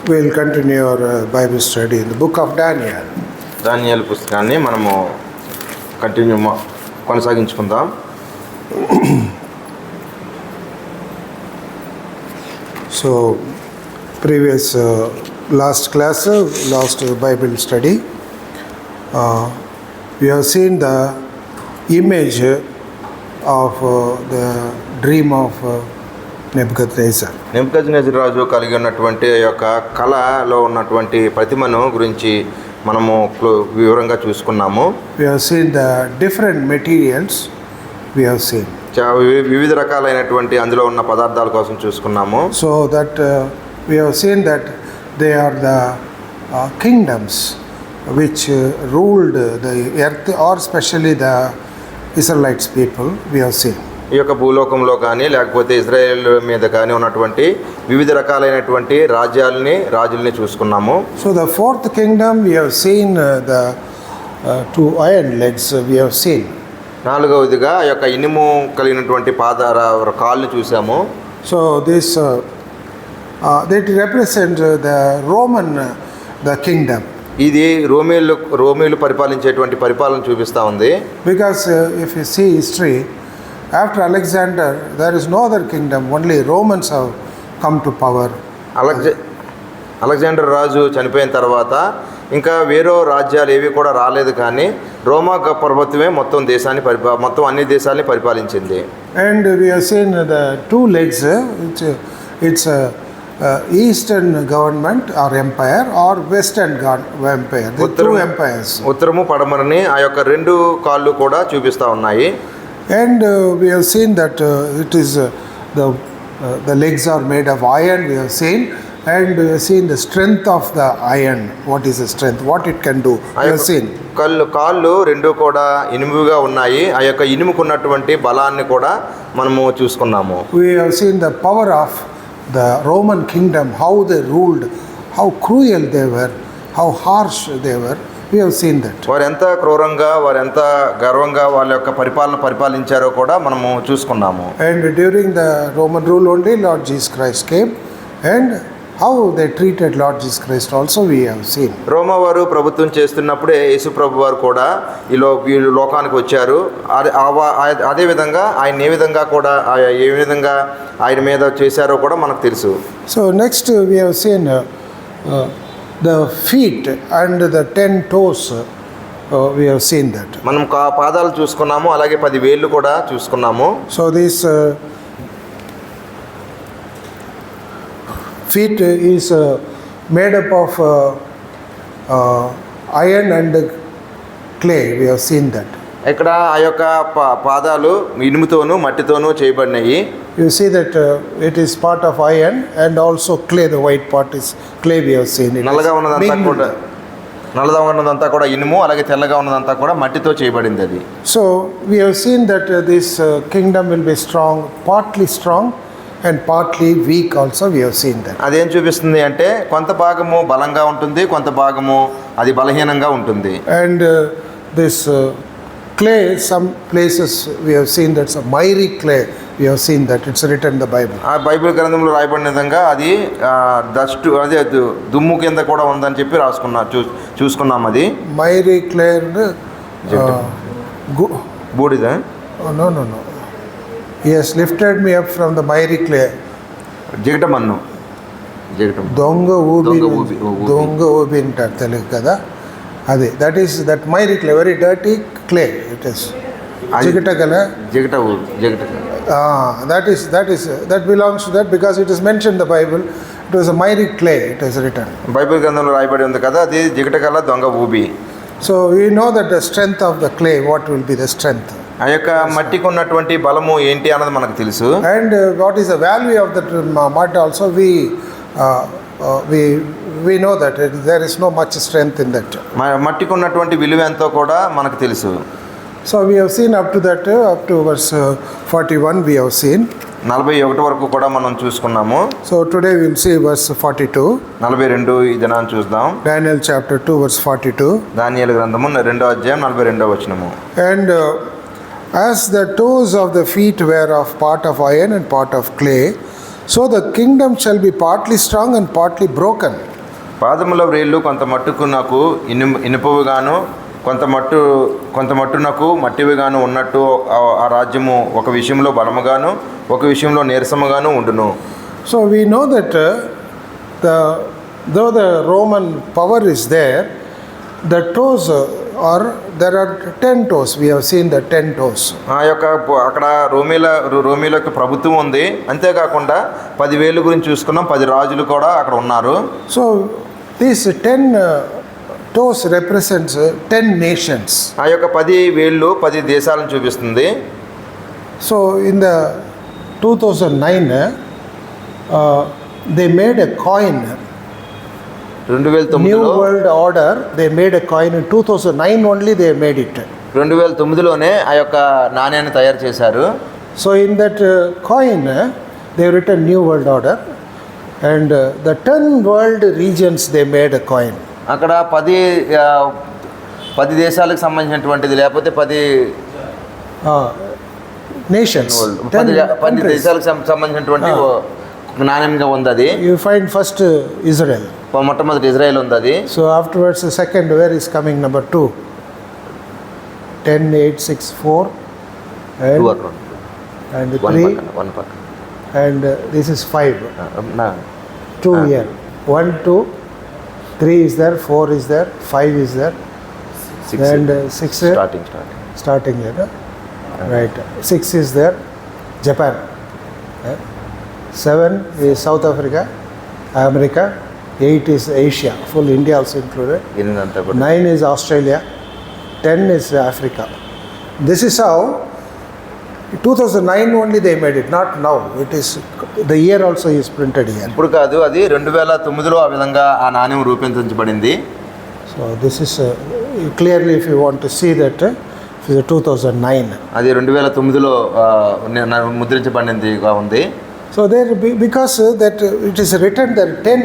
We'll continue our Bible study in the book of Daniel. దానియేలు పుస్తకాన్ని మనము కొనసాగించుకుందాం. So previous last class, last Bible study, we have seen the image of the dream of Nebuchadnezzar. Nebuchadnezzar రాజు కలిగి ఉన్నటువంటి యొక్క కళలో ఉన్నటువంటి ప్రతిమను గురించి మనము వివరంగా చూసుకున్నాము. We have seen the different materials. We have seen వివిధ రకాలైనటువంటి అందులో ఉన్న పదార్థాల కోసం చూసుకున్నాము. So that we have seen that they are the kingdoms which ruled the earth, or especially the Israelites people. We have seen ఈ యొక్క భూలోకంలో కానీ లేకపోతే ఇజ్రాయెల్ మీద కానీ ఉన్నటువంటి వివిధ రకాలైనటువంటి రాజుల్ని చూసుకున్నాము. So the fourth kingdom we have seen the two iron legs we have seen. నాలుగవదిగా ఆ యొక్క ఇనుము కలిగినటువంటి కాళ్ళు చూసాము. So this that represent the Roman the kingdom. ఇది రోమీలు పరిపాలించేటువంటి పరిపాలన చూపిస్తూ ఉంది. Because if you see history, after Alexander there is no other kingdom, only Romans have come to power. Alexander రాజు చనిపోయిన తర్వాత ఇంకా వేరే రాజ్యాలు ఏవి కూడా రాలేదు, కానీ రోమా ప్రభుత్వమే మొత్తం అన్ని దేశాలని పరిపాలించింది. And we have seen the two legs, it's eastern government or empire, or western empire, the two empires. ఉత్తరము పడమరని ఆ యొక్క రెండు కాళ్ళు కూడా చూపిస్తూ ఉన్నాయి. And we have seen that it is the legs are made of iron, we have seen, and we have seen the strength of the iron. What is the strength, what it can do, we have seen. కాళ్ళు రెండు కూడా ఇనుముగా ఉన్నాయి. ఆ యొక్క ఇనుముకున్నటువంటి బలాన్ని కూడా మనము చూసుకున్నాము. We have seen the power of the Roman kingdom, how they ruled, how cruel they were, how harsh they were. We have seen that. వారు ఎంత క్రూరంగా, వారు ఎంత గర్వంగా వాళ్ళ యొక్క పరిపాలించారో కూడా మనము చూసుకున్నాము. And during the Roman rule only Lord Jesus Christ came, and how they treated Lord Jesus Christ also we have seen. రోమా వారు ప్రభుత్వం చేస్తున్నప్పుడే యేసు ప్రభు వారు కూడా ఈ లోకానికి వచ్చారు. అదే విధంగా ఆయన ఏ విధంగా ఆయన మీద చేశారో కూడా మనకు తెలుసు. So next we have seen the feet and the 10 toes. We have seen that. మనం పాదాలు చూసుకున్నాము, అలాగే 10 వేళ్ళు కూడా చూసుకున్నాము. So this feet is made up of iron and clay. We have seen that. ఇక్కడ ఆ యొక్క పాదాలు ఇనుముతోనూ మట్టితోనూ చేయబడినాయి. You see that it is part of iron and also clay. The white part is clay. We have seen it. నల్లగా ఉన్నదంతా కూడా ఇనుము, అలాగే తెల్లగా ఉన్నదంతా కూడా మట్టితో చేయబడింది అది. So we have seen that this kingdom will be strong, partly strong and partly weak also. We have seen that. అదేం చూపిస్తుంది అంటే కొంత భాగము బలంగా ఉంటుంది, కొంత భాగము అది బలహీనంగా ఉంటుంది. And this clay, some places we have seen that's a miry clay. We have seen that it's written in the Bible. ఆ బైబిల్ గ్రంథంలో రాయబడిన విధంగా అది దుమ్ము కింద కూడా ఉందని చెప్పి చూసుకున్నాం. అది miry clay. బూడిద. No. He has lifted me up from the miry clay. జిగటమన్ను. దొంగ ఊబి అంటారు తెలుగు కదా, అది that miry clay, very dirty clay it is. That belongs to that, because it is mentioned in the Bible. It was a miry clay, it is written. Bible గ్రంథంలో రాయబడి ఉంది కదా, అది జిగటగల దొంగ ఊబి. So we know that the strength of the clay, what will be the strength. ఆ యొక్క మట్టికి ఉన్నటువంటి బలము ఏంటి అన్నది మనకు తెలుసు. And what is the value of the mud also, we know that there is no much strength in that. మట్టికి ఉన్నటువంటి విలువ ఎంతో కూడా మనకు తెలుసు. So we have seen up to verse 41 we have seen. 41 వరకు కూడా మనం చూసుకున్నాము. So today we will see verse 42. 42 ఈ దినాన్ని చూద్దాం. Daniel chapter 2 verse 42. దానియేలు గ్రంథము 2వ అధ్యాయం 42వ వచనము. And as the toes of the feet were of part of iron and part of clay, so the kingdom shall be partly strong and partly broken. పాదముల వ్రేళ్ళు కొంత మట్టుకు నాకు ఇనుపవుగాను కొంత మట్టునకు మట్టివిగాను ఉన్నట్టు ఆ రాజ్యము ఒక విషయంలో బలముగాను ఒక విషయంలో నీరసముగాను ఉండును. So we know that though the Roman power is there, the toes there are 10 toes. We have seen the 10 toes. ఆ యొక్క అక్కడ రోమీల యొక్క ప్రభుత్వం ఉంది. అంతేకాకుండా 10 వేలు గురించి చూసుకున్నాం. 10 రాజులు కూడా అక్కడ ఉన్నారు. So these 10 toes represents 10 nations. ఆ యొక్క 10 వేళ్ళు 10 దేశాలను చూపిస్తుంది. So in the 2009 they made a coin. 2009 New World Order, they made a coin in 2009 only they made it. 2009లోనే ఆ యొక్క నాణ్యాన్ని తయారు చేశారు. So in that coin they have written New World Order, and the 10 world regions they made a coin. అక్కడ 10 దేశాలకు సంబంధించినటువంటిది లేకపోతే 10 nations, 10 దేశాలకు సంబంధించినటువంటి నాణ్యంగా ఉంది అది. You find first Israel. మొట్టమొదటి ఇజ్రాయెల్ ఉంది అది. So afterwards the second, where is coming number 2? 10, 8, 6, 4 and 3 one పక్క and this is 5. నా 2 here. 1, 2, 3 is there, 4 is there, 5 is there, 6 and 6 starting here. Right. 6 is there, Japan. 7 is South Africa, America. 8 is Asia, full India also included. 9 is Australia. 10 is Africa. This is how 2009 only they made it, not now. It is the year also is printed here. ఇప్పుడు కాదు, అది 2009లో ఆ విధంగా ఆ నాణ్యం రూపొందించబడింది. So this is clearly, if you want to see that, it is 2009. అది 2009లో ముద్రించబడిందిగా ఉంది. So there, because that it is written there 10,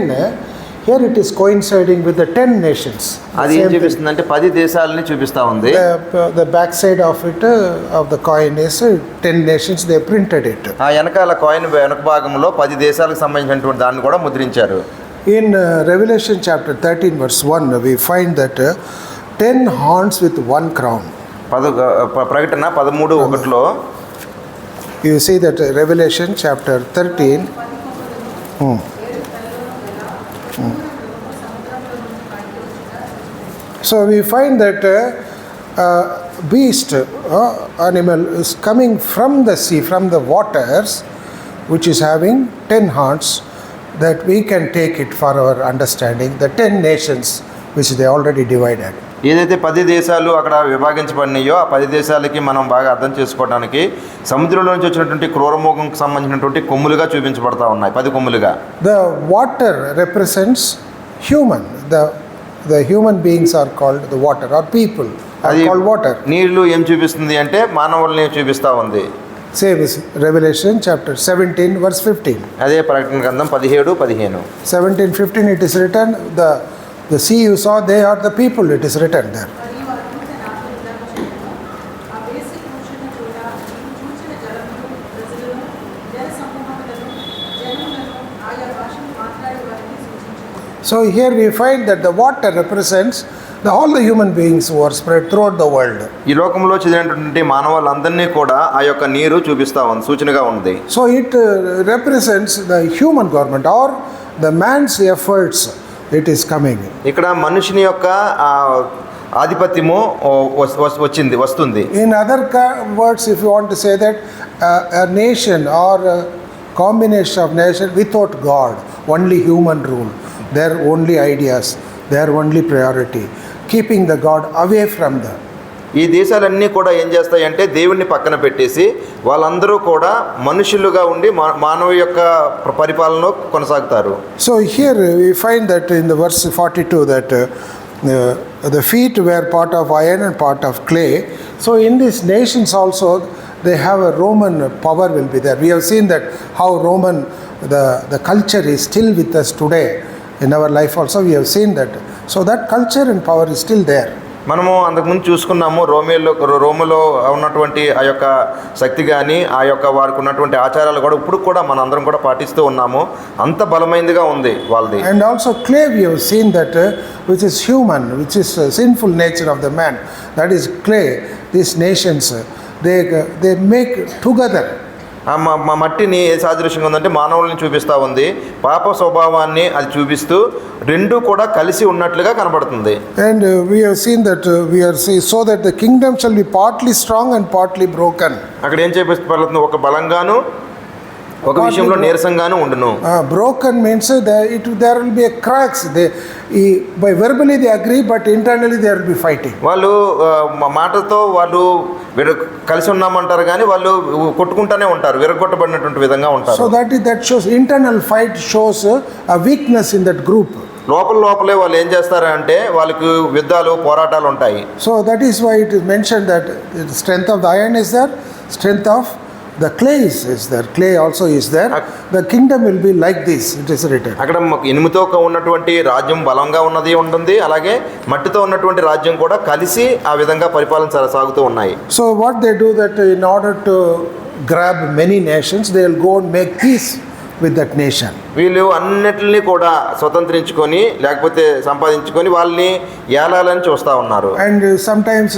here it is coinciding with the 10 nations. అది ఏం చూపిస్తుందంటే 10 దేశాలని చూపిస్తా ఉంది. The back side of it of the coin is 10 nations. They printed it. ఆ వెనకాల coin వెనక భాగంలో 10 దేశాలకు సంబంధించినటువంటి దాన్ని కూడా ముద్రించారు. In Revelation chapter 13 verse 1 we find that 10 horns with 1 crown. ప్రకటన 13:1లో you see that Revelation chapter 13 So we find that beast, animal is coming from the sea, from the waters, which is having 10 horns, that we can take it for our understanding, the 10 nations which they already divided. ఏదైతే 10 దేశాలు అక్కడ విభాగించబడినాయో ఆ 10 దేశాలకి మనం బాగా అర్థం చేసుకోవడానికి సముద్రంలో నుంచి వచ్చినటువంటి క్రూరమృగంకి సంబంధించినటువంటి కొమ్ములుగా చూపించబడతా ఉన్నాయి. 10 కొమ్ములుగా. The water represents human. The human beings are called the water, or people are called water. నీళ్లు ఏం చూపిస్తుంది అంటే మానవుల్ని చూపిస్తా ఉంది. Same as Revelation chapter 17 verse 15. అదే ప్రకటన గ్రంథం 17:15. 17:15 it is written, the sea you saw, they are the people, it is written there. So here we find that the water represents all the human beings who are spread throughout the world. ఈ లోకంలో చెందినటువంటి మానవులందరినీ కూడా ఆ యొక్క నీరు చూపిస్తా ఉంది, సూచనగా ఉంది. So it represents the human government or the man's efforts. It is coming. ఇక్కడ మనుషుని యొక్క ఆధిపత్యము వస్తుంది. In other words, if you want to say that a nation or a combination of nation without God, only human rule, their only ideas, their only priority, keeping the God away from them. ఈ దేశాలన్నీ కూడా ఏం చేస్తాయంటే దేవుణ్ణి పక్కన పెట్టేసి వాళ్ళందరూ కూడా మనుషులుగా ఉండి మానవ యొక్క పరిపాలనలో కొనసాగుతారు. So here we find that in the verse 42 that the feet were part of iron and part of clay. So in these nations also they have a Roman power will be there. We have seen that how Roman the culture is still with us today. In our life also we have seen that. So that culture and power is still there. మనము అంతకుముందు చూసుకున్నాము రోములో ఉన్నటువంటి ఆ యొక్క శక్తి కానీ ఆ యొక్క వారికి ఉన్నటువంటి ఆచారాలు కూడా ఇప్పుడు కూడా మనందరం కూడా పాటిస్తూ ఉన్నాము. అంత బలమైనదిగా ఉంది వాళ్ళది. And also clay we have seen that which is human, which is sinful nature of the man, that is clay. These nations they make together. మా మట్టిని ఏ సాదృశ్యంగా ఉందంటే మానవుల్ని చూపిస్తూ ఉంది. పాప స్వభావాన్ని అది చూపిస్తూ రెండు కూడా కలిసి ఉన్నట్లుగా కనబడుతుంది. And we have seen that so that the kingdom shall be partly strong and partly broken. అక్కడ ఏం చూపిస్తుంది? ఒక బలంగాను ఒక విషయంలో నీరసంగాను ఉండును. Broken means there will be a cracks. By verbally they agree, but internally there will be fighting. వాళ్ళు మాటతో వాళ్ళు కలిసి ఉన్నామంటారు కానీ వాళ్ళు కొట్టుకుంటానే ఉంటారు, విరగొట్టబడినటువంటి విధంగా ఉంటారు. So that shows internal fight, shows a weakness in that group. లోపలే వాళ్ళు ఏం చేస్తారంటే వాళ్ళకి యుద్ధాలు పోరాటాలు ఉంటాయి. So that is why it is mentioned that the strength of the iron is there, strength of the clay is there. Clay also is there. The kingdom will be like this, it is written. అక్కడ ఇనుముతో ఉన్నటువంటి రాజ్యం బలంగా ఉంటుంది, అలాగే మట్టితో ఉన్నటువంటి రాజ్యం కూడా కలిసి ఆ విధంగా పరిపాలన సాగుతూ ఉన్నాయి. So what they do that in order to grab many nations, they will go and make peace with that nation. వీళ్ళు అన్నిటిని కూడా స్వతంత్రించుకొని లేకపోతే సంపాదించుకొని వాళ్ళని ఏలాలని చూస్తూ ఉన్నారు. And sometimes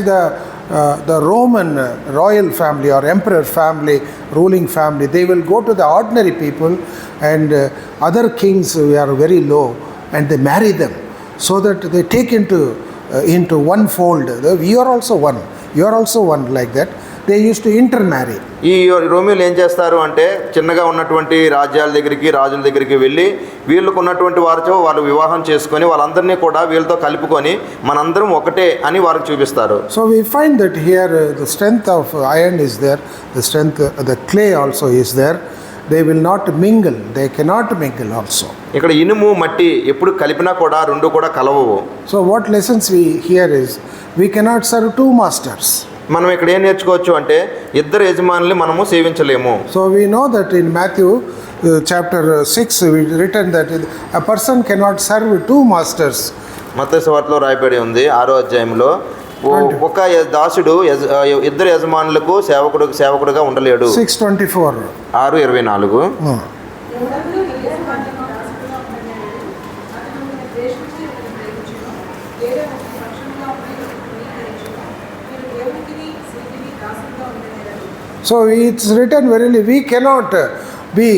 the Roman royal family or emperor family, ruling family, they will go to the ordinary people and other kings who are very low, and they marry them so that they take into one fold. You are also one, you are also one, like that. They used to intermarry. ఈ రోమియోలు ఏం చేస్తారు అంటే చిన్నగా ఉన్నటువంటి రాజ్యాల దగ్గరికి రాజుల దగ్గరికి వెళ్ళి వీళ్ళకు ఉన్నటువంటి వారితో వాళ్ళు వివాహం చేసుకొని వాళ్ళందరినీ కూడా వీళ్ళతో కలుపుకొని మనందరం ఒకటే అని వారికి చూపిస్తారు. So we find that here the strength of iron is there, the strength the clay also is there. They will not mingle, they cannot mingle also. ఇక్కడ ఇనుము మట్టి ఎప్పుడు కలిపినా కూడా రెండు కూడా కలవవు. So what lessons we hear is we cannot serve two masters. మనం ఇక్కడ ఏం నేర్చుకోవచ్చు అంటే ఇద్దరు యజమానుల్ని మనము సేవించలేము. So we know that in Matthew chapter 6 we written that a person cannot serve two masters. మత్తయి సువార్తలో రాయబడి ఉంది 6వ అధ్యాయంలో ఒక దాసుడు ఇద్దరు యజమానులకు సేవకుడుగా ఉండలేడు. 6:24 6:24. So it's written verily we cannot be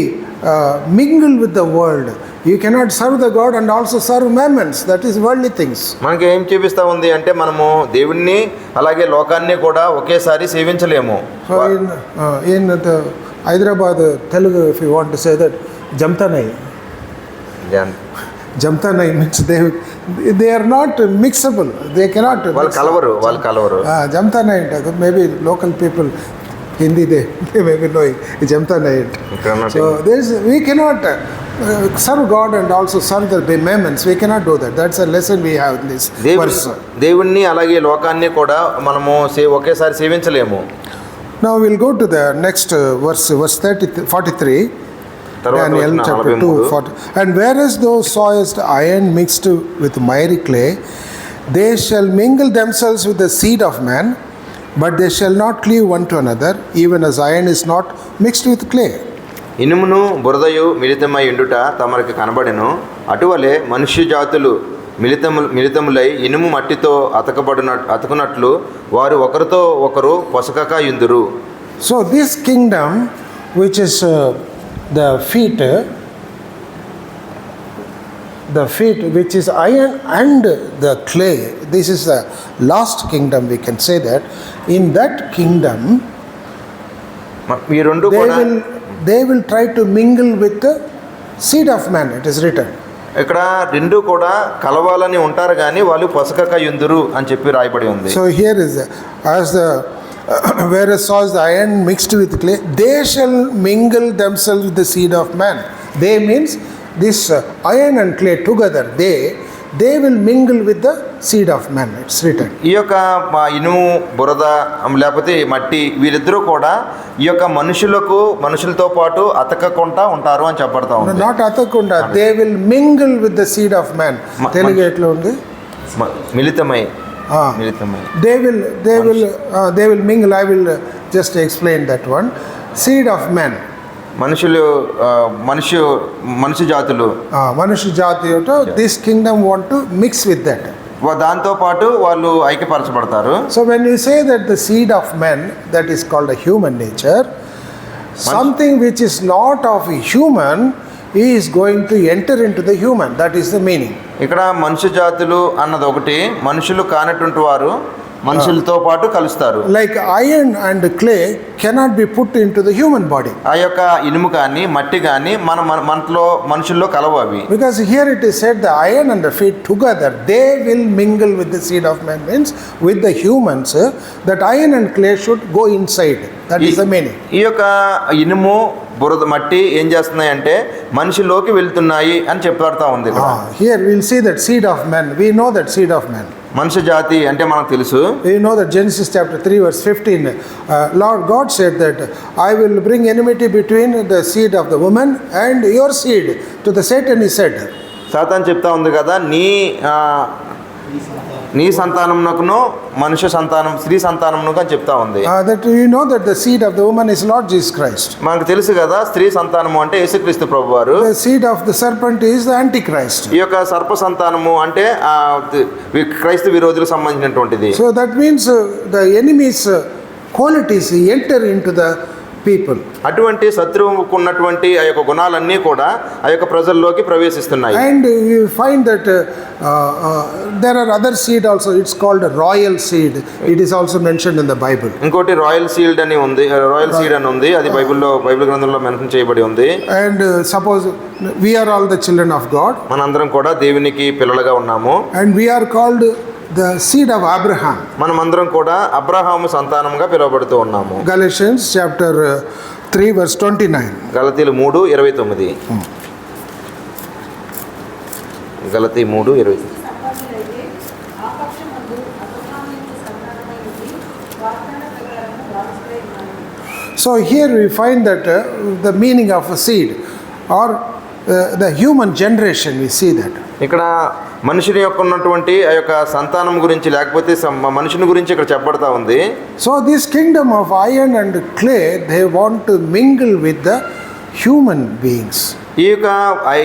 mingled with the world. You cannot serve the God and also serve mammons, that is worldly things. మనకి ఏం చూపిస్తా ఉంది అంటే మనము దేవుణ్ణి అలాగే లోకాన్ని కూడా ఒకేసారి సేవించలేము. So in the Hyderabad Telugu, if you want to say that, Jamtanai means they are not mixable. They cannot. వాళ్ళు కలవరు. Jamtanai, maybe local people Hindi they may be knowing Jamtanai. So we cannot serve God and also serve the mammons. We cannot do that. That's a lesson we have in this verse. దేవుణ్ణి అలాగే లోకాన్ని కూడా మనము ఒకేసారి సేవించలేము. Now we'll go to the next verse 43. Daniel chapter 2:40. And whereas thou sawest iron mixed with miry clay, they shall mingle themselves with the seed of man, but they shall not cleave one to another, even as iron is not mixed with clay. ఇనుమును బురదయు మిళితమై ఉండుట తమరికి కనబడెను, అటువలే మనుష్య జాతులు మిళితములై ఇనుము మట్టితో అతకునట్లు వారు ఒకరితో ఒకరు పొసకక యుందురు. So this kingdom, which is the feet which is iron and the clay, this is the last kingdom, we can say that. In that kingdom ఈ రెండు కూడా they will try to mingle with the seed of man, it is written. ఇక్కడ రెండు కూడా కలవాలని ఉంటారు కానీ వాళ్ళు పొసకక యుందురు అని చెప్పి రాయబడి ఉంది. So here is as the whereas saws the iron mixed with clay, they shall mingle themselves with the seed of man. They means this iron and clay together, they will mingle with the seed of man, it's written. ఈ యొక్క ఇనుము బురద లేకపోతే మట్టి వీరిద్దరూ కూడా ఈ యొక్క మనుషులతో పాటు అతకకుండా ఉంటారు అని చెప్పబడతా ఉంది. Not atakunda, they will mingle with the seed of man. Telugu ఎట్లా ఉంది? మిళితమై మిళితమై they will mingle. I will just explain that one. Seed of man. మనుషు జాతులు మనుష్య జాతి this kingdom want to mix with that. దాంతో పాటు వాళ్ళు ఐక్యపరచబడతారు. So when you say that the seed of man, that is called a human nature, something which is not of a human is going to enter into the human. That is the meaning. ఇక్కడ మనుష్య జాతులు అన్నది ఒకటి, మనుషులు కానటువంటి వారు మనుషులతో పాటు కలుస్తారు. Like iron and clay cannot be put into the human body. ఆ యొక్క ఇనుము కానీ మట్టి కానీ మనలో మనుషుల్లో కలవు అవి. Because here it is said the iron and the feet together, they will mingle with the seed of man, means with the humans, that iron and clay should go inside. That is the meaning. ఈ యొక్క ఇనుము బురద మట్టి ఏం చేస్తున్నాయి అంటే మనిషిలోకి వెళ్తున్నాయి అని చెప్పబడతా ఉంది. Here we will see that seed of man. We know that seed of man. మనుష్య జాతి అంటే మనకు తెలుసు. You know that Genesis chapter 3 verse 15, Lord God said that I will bring enmity between the seed of the woman and your seed. To the Satan he said. సాతాను చెప్తా ఉంది కదా, నీ సంతానమునకును మనుష్య సంతానం స్త్రీ సంతానమునకు అని చెప్తా ఉంది. That you know that the seed of the woman is Lord Jesus Christ. మనకు తెలుసు కదా స్త్రీ సంతానము అంటే యేసుక్రీస్తు ప్రభువారు. The seed of the serpent is the Antichrist. ఈ యొక్క సర్ప సంతానము అంటే క్రైస్తవ విరోధులకు సంబంధించినటువంటిది. So that means the enemy's qualities enter into the people. అటువంటి శత్రువుకు ఉన్నటువంటి ఆ యొక్క గుణాలన్నీ కూడా ఆ యొక్క ప్రజల్లోకి ప్రవేశిస్తున్నాయి. And you find that there are other seed also. It's called a royal seed. It is also mentioned in the Bible. ఇంకోటి royal seed అని ఉంది, రాయల్ సీడ్ అని ఉంది, అది బైబిల్ గ్రంథంలో మెన్షన్ చేయబడి ఉంది. And suppose we are all the children of God. మనందరం కూడా దేవునికి పిల్లలుగా ఉన్నాము. And we are called the seed of Abraham. మనమందరం కూడా అబ్రహాము సంతానంగా పిలువబడుతూ ఉన్నాము. Galatians chapter 3 verse 29. గలతీలు 3:29. గలతీ 3:29. So here we find that the meaning of a seed or the human generation, we see that. ఇక్కడ మనుషుని యొక్క ఉన్నటువంటి ఆ యొక్క సంతానం గురించి లేకపోతే మనుషుని గురించి ఇక్కడ చెప్పబడతా ఉంది. So this kingdom of iron and clay, they want to mingle with the human beings. ఈ యొక్క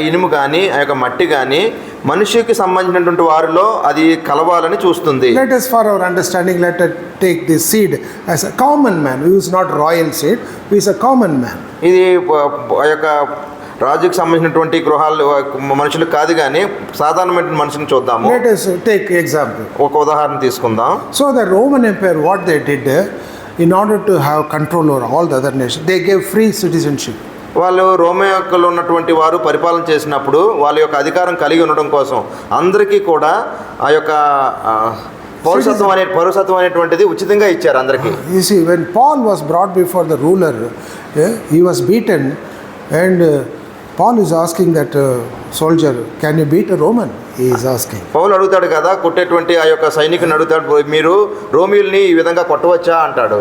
ఇనుము కానీ ఆ యొక్క మట్టి కానీ మనిషికి సంబంధించినటువంటి వారిలో అది కలవాలని చూస్తుంది. Let us, for our understanding, let us take this seed as a common man, who is not royal seed, who is a common man. ఇది ఆ యొక్క రాజుకు సంబంధించినటువంటి గృహాలు మనుషులకు కాదు కానీ సాధారణమైన మనుషుని చూద్దాము. Let us take example. ఒక ఉదాహరణ తీసుకుందాం. So the Roman Empire, what they did, in order to have control over all the other nations, they gave free citizenship. వాళ్ళు రోమేకులు ఉన్నటువంటి వారు పరిపాలన చేసినప్పుడు వాళ్ళ యొక్క అధికారం కలిగి ఉండడం కోసం అందరికీ కూడా ఆ యొక్క పౌరసత్వం అనేటువంటిది ఉచితంగా ఇచ్చారు అందరికీ. You see, when Paul was brought before the ruler, he was beaten, and Paul is asking that soldier, can you beat a Roman? He is asking. పౌలు అడుగుతాడు కదా, కొట్టేటువంటి ఆ యొక్క సైనికుని అడుగుతాడు, మీరు రోమియోల్ని ఈ విధంగా కొట్టవచ్చా అంటాడు.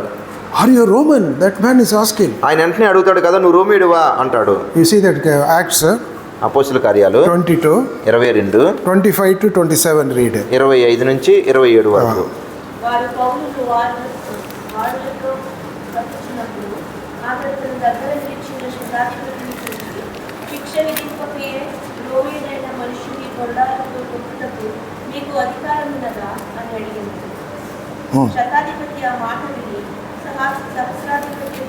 Are you a Roman? That man is asking. ఆయన వెంటనే అడుగుతాడు కదా, నువ్వు రోమియుడివా అంటాడు. You see that Acts అపోస్తుల కార్యాలు 22, 22, 25 to 27 read. 25 నుంచి 27 వరకు. వారు పౌలును వారులతో పట్టుచున్నప్పుడు అతడు దగ్గర నిలిచిన శతాధిపతిని చూసి శిక్ష విధింపకే రోమియుడైన మనుషుని కొరడాలతో కొట్టుటకు మీకు అధికారం ఉన్నదా అని అడిగింది. శతాధిపతి ఆ మాట విని సహస్రాధిపతి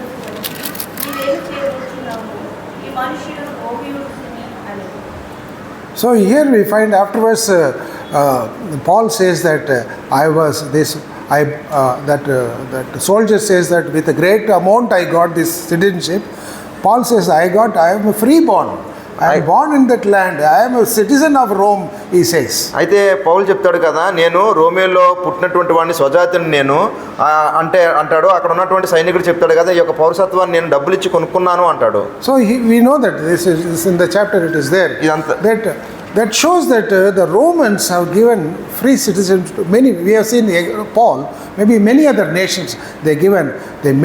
నీవేం చేయవచ్చున్నాము, ఈ మనుషుడు రోమియుడిని అని. So here we find afterwards Paul says that that soldier says that with a great amount I got this citizenship. Paul says I am a freeborn. I am born in that land. I am a citizen of Rome, he says. అయితే పౌలు చెప్తాడు కదా, నేను రోమేలో పుట్టినటువంటి వాడిని, స్వజాతిని నేను అంటాడు. అక్కడ ఉన్నటువంటి సైనికుడు చెప్తాడు కదా, ఈ యొక్క పౌరసత్వాన్ని నేను డబ్బులు ఇచ్చి కొనుక్కున్నాను అంటాడు. So we know that this is in the chapter, it is there, ఇదంతా that That shows that the Romans have given free citizenship to many. We have seen Paul, maybe many other nations, they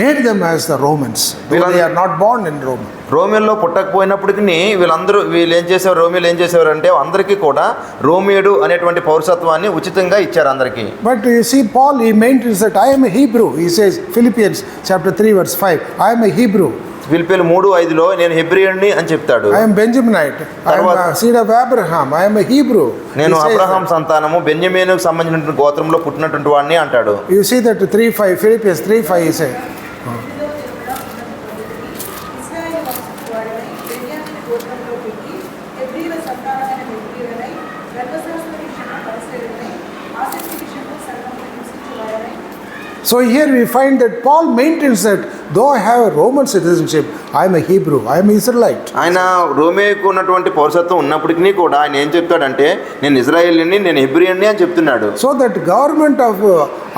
made them as the Romans, though they are not born in Rome. రోమియోలో పుట్టకపోయినప్పటికీ వీళ్ళు ఏం చేసేవారు, రోమియోలు ఏం చేసేవారు అంటే అందరికీ కూడా రోమియోడు అనేటువంటి పౌరసత్వాన్ని ఉచితంగా ఇచ్చారు అందరికీ. But you see, Paul, he maintains that I am a Hebrew. He says, Philippians chapter 3 verse 5, I am a Hebrew. ఫిలిప్పీయులు 3:5లో నేను హెబ్రియన్ని అని చెప్తాడు. I am Benjaminite. I am a seed of Abraham. I am a Hebrew. నేను Abraham సంతానము, బెన్యమీనుకు సంబంధించిన గోత్రంలో పుట్టినటువంటి వాడిని అంటాడు. You see that 3:5, Philippians 3:5 he says. So here we find that Paul maintains that though I have a Roman citizenship, I am a Hebrew, I am Israelite. ఆయన రోమేకు ఉన్నటువంటి పౌరసత్వం ఉన్నప్పటికీ కూడా ఆయన ఏం చెప్తాడంటే నేను ఇజ్రాయేలీని, నేను హెబ్రియన్ని అని చెప్తున్నాడు. So that government of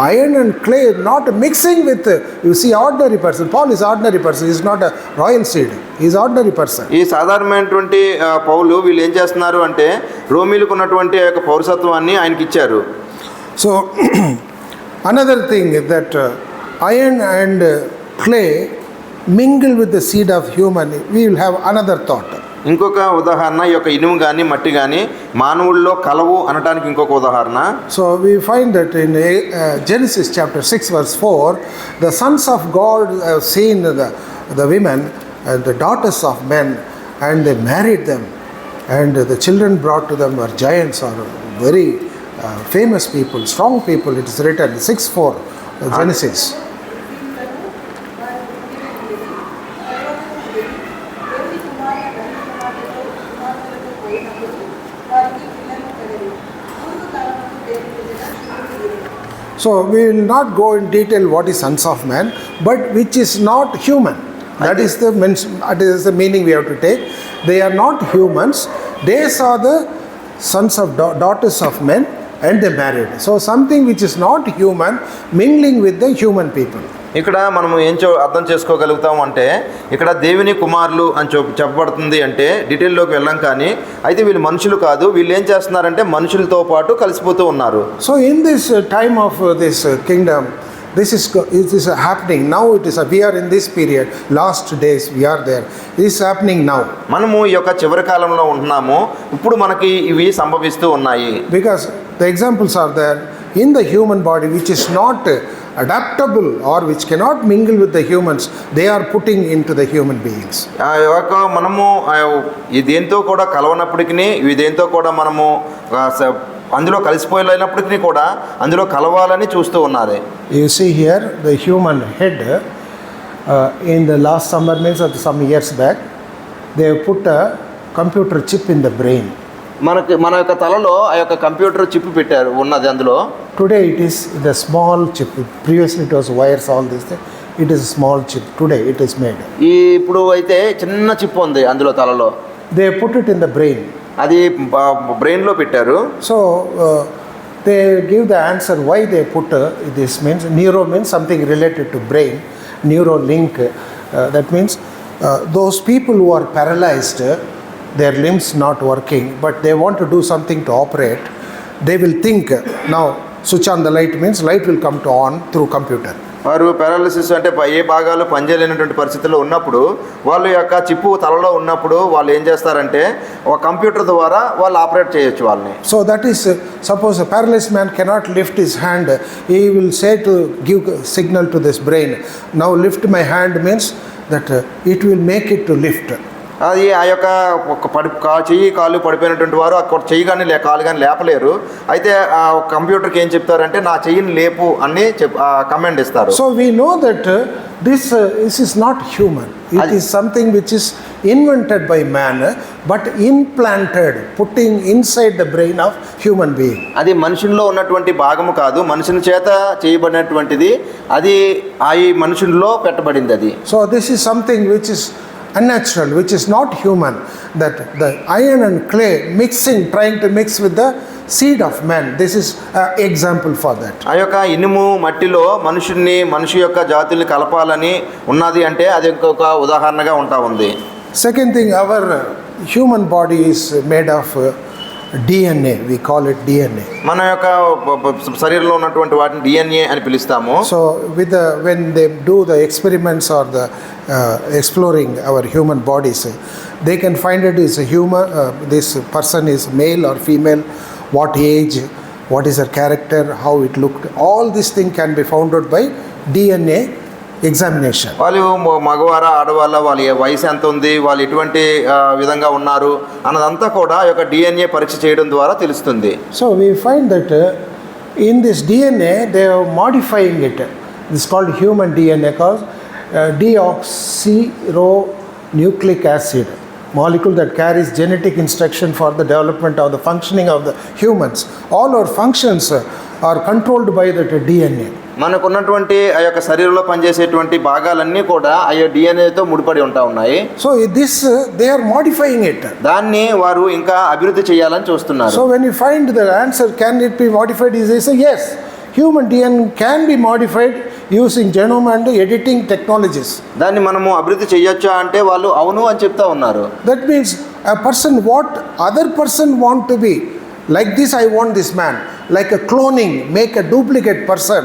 iron and clay not mixing with, you see, ordinary person. Paul is ordinary person, he is not a royal seed, he is ordinary person. ఈ సాధారణమైనటువంటి పౌలు వీళ్ళు ఏం చేస్తున్నారు అంటే రోమీలకు ఉన్నటువంటి ఆ యొక్క పౌరసత్వాన్ని ఆయనకి ఇచ్చారు. So another thing is that iron and clay mingle with the seed of human. We will have another thought. ఇంకొక ఉదాహరణ, ఈ యొక్క ఇనుము కానీ మట్టి కానీ మానవుల్లో కలవు అనడానికి ఇంకొక ఉదాహరణ. So we find that in Genesis chapter 6 verse 4, the sons of God have seen the women and the daughters of men, and they married them, and the children brought to them were giants or very famous people, strong people. It is written 6:4 Genesis. So we will not go in detail what is sons of man, but which is not human. That is the meaning we have to take. They are not humans. They are the sons of daughters of men, and they married. So something which is not human mingling with the human people. ఇక్కడ మనం అర్థం చేసుకోగలుగుతాం అంటే ఇక్కడ దేవుని కుమారులు అని చెప్పబడుతుంది అంటే డీటెయిల్లోకి వెళ్ళాం, కానీ అయితే వీళ్ళు మనుషులు కాదు, వీళ్ళు ఏం చేస్తున్నారంటే మనుషులతో పాటు కలిసిపోతూ ఉన్నారు. So in this time of this kingdom, this is happening now. We are in this period, last days we are there. This is happening now. మనము ఈ యొక్క చివరి కాలంలో ఉంటున్నాము, ఇప్పుడు మనకి ఇవి సంభవిస్తూ ఉన్నాయి. Because the examples are there in the human body which is not adaptable or which cannot mingle with the humans, they are putting into the human beings. మనము ఈ దేంతో కూడా కలవనప్పటికీ, ఈ దేంతో కూడా మనము అందులో కలిసిపోయినప్పటికీ కూడా అందులో కలవాలని చూస్తూ ఉన్నది. You see here the human head in the last summer, means some years back, they put a computer chip in the brain. మన యొక్క తలలో ఆ యొక్క కంప్యూటర్ చిప్ పెట్టారు ఉన్నది అందులో. Today it is the small chip. Previously it was wires, all this thing. It is a small chip. Today it is made. ఇప్పుడు అయితే చిన్న చిప్ ఉంది అందులో తలలో. They put it in the brain. అది బ్రెయిన్లో పెట్టారు. So they give the answer why they put this. Means neuro means something related to brain. Neuro link. That means those people who are paralyzed, their limbs not working, but they want to do something to operate, they will think, now switch on the light, means light will come to on through computer. వారు paralysis అంటే ఏ భాగాలు పనిచేయలేనటువంటి పరిస్థితుల్లో ఉన్నప్పుడు వాళ్ళ యొక్క chip తలలో ఉన్నప్పుడు వాళ్ళు ఏం చేస్తారంటే ఒక కంప్యూటర్ ద్వారా వాళ్ళు ఆపరేట్ చేయొచ్చు వాళ్ళని. So that is, suppose a paralyzed man cannot lift his hand, he will say to give signal to this brain, now lift my hand, means that it will make it to lift. అది ఆ యొక్క చెయ్యి కాలు పడిపోయినటువంటి వారు ఆ చెయ్యి కానీ కాలు కానీ లేపలేరు. అయితే ఆ కంప్యూటర్కి ఏం చెప్తారంటే నా చెయ్యిని లేపు అని కమాండ్ ఇస్తారు. So we know that this is not human. It is something which is invented by man, but implanted, putting inside the brain of human being. అది మనుషుల్లో ఉన్నటువంటి భాగము కాదు, మనుషుని చేత చేయబడినటువంటిది, అది ఆ మనుషుల్లో పెట్టబడింది అది. So this is something which is unnatural, which is not human, that the iron and clay trying to mix with the seed of man. This is an example for that. ఆ యొక్క ఇనుము మట్టిలో మనిషి యొక్క జాతుల్ని కలపాలని ఉన్నది అంటే అది ఇంకొక ఉదాహరణగా ఉంటా ఉంది. Second thing, our human body is made of DNA, we call it DNA. మన యొక్క శరీరంలో ఉన్నటువంటి వాటిని డిఎన్ఏ అని పిలుస్తాము. So when they do the experiments or the exploring our human bodies, they can find it is a human, this person is male or female, what age, what is her character, how it looked. All these things can be found out by DNA examination. వాళ్ళు మగవారా ఆడవాళ్ళ, వాళ్ళ వయసు ఎంత ఉంది, వాళ్ళు ఎటువంటి విధంగా ఉన్నారు అన్నదంతా కూడా ఈ యొక్క డిఎన్ఏ పరీక్ష చేయడం ద్వారా తెలుస్తుంది. So we find that in this DNA they are modifying it. This is called human DNA because deoxyribonucleic acid molecule that carries genetic instruction for the development of the functioning of the humans. All our functions are controlled by that DNA. మనకున్నటువంటి ఆ యొక్క శరీరంలో పనిచేసేటువంటి భాగాలన్నీ కూడా ఆ డిఎన్ఏతో ముడిపడి ఉన్నాయి. So this they are modifying it. దాన్ని వారు ఇంకా అభివృద్ధి చేయాలని చూస్తున్నారు. So when you find the answer, can it be modified? They say yes, human DNA can be modified using genome and editing technologies. దాన్ని మనము అభివృద్ధి చేయొచ్చా అంటే వాళ్ళు అవును అని చెప్తా ఉన్నారు. That means a person, what other person want to be, like this I want this man, like a cloning, make a duplicate person,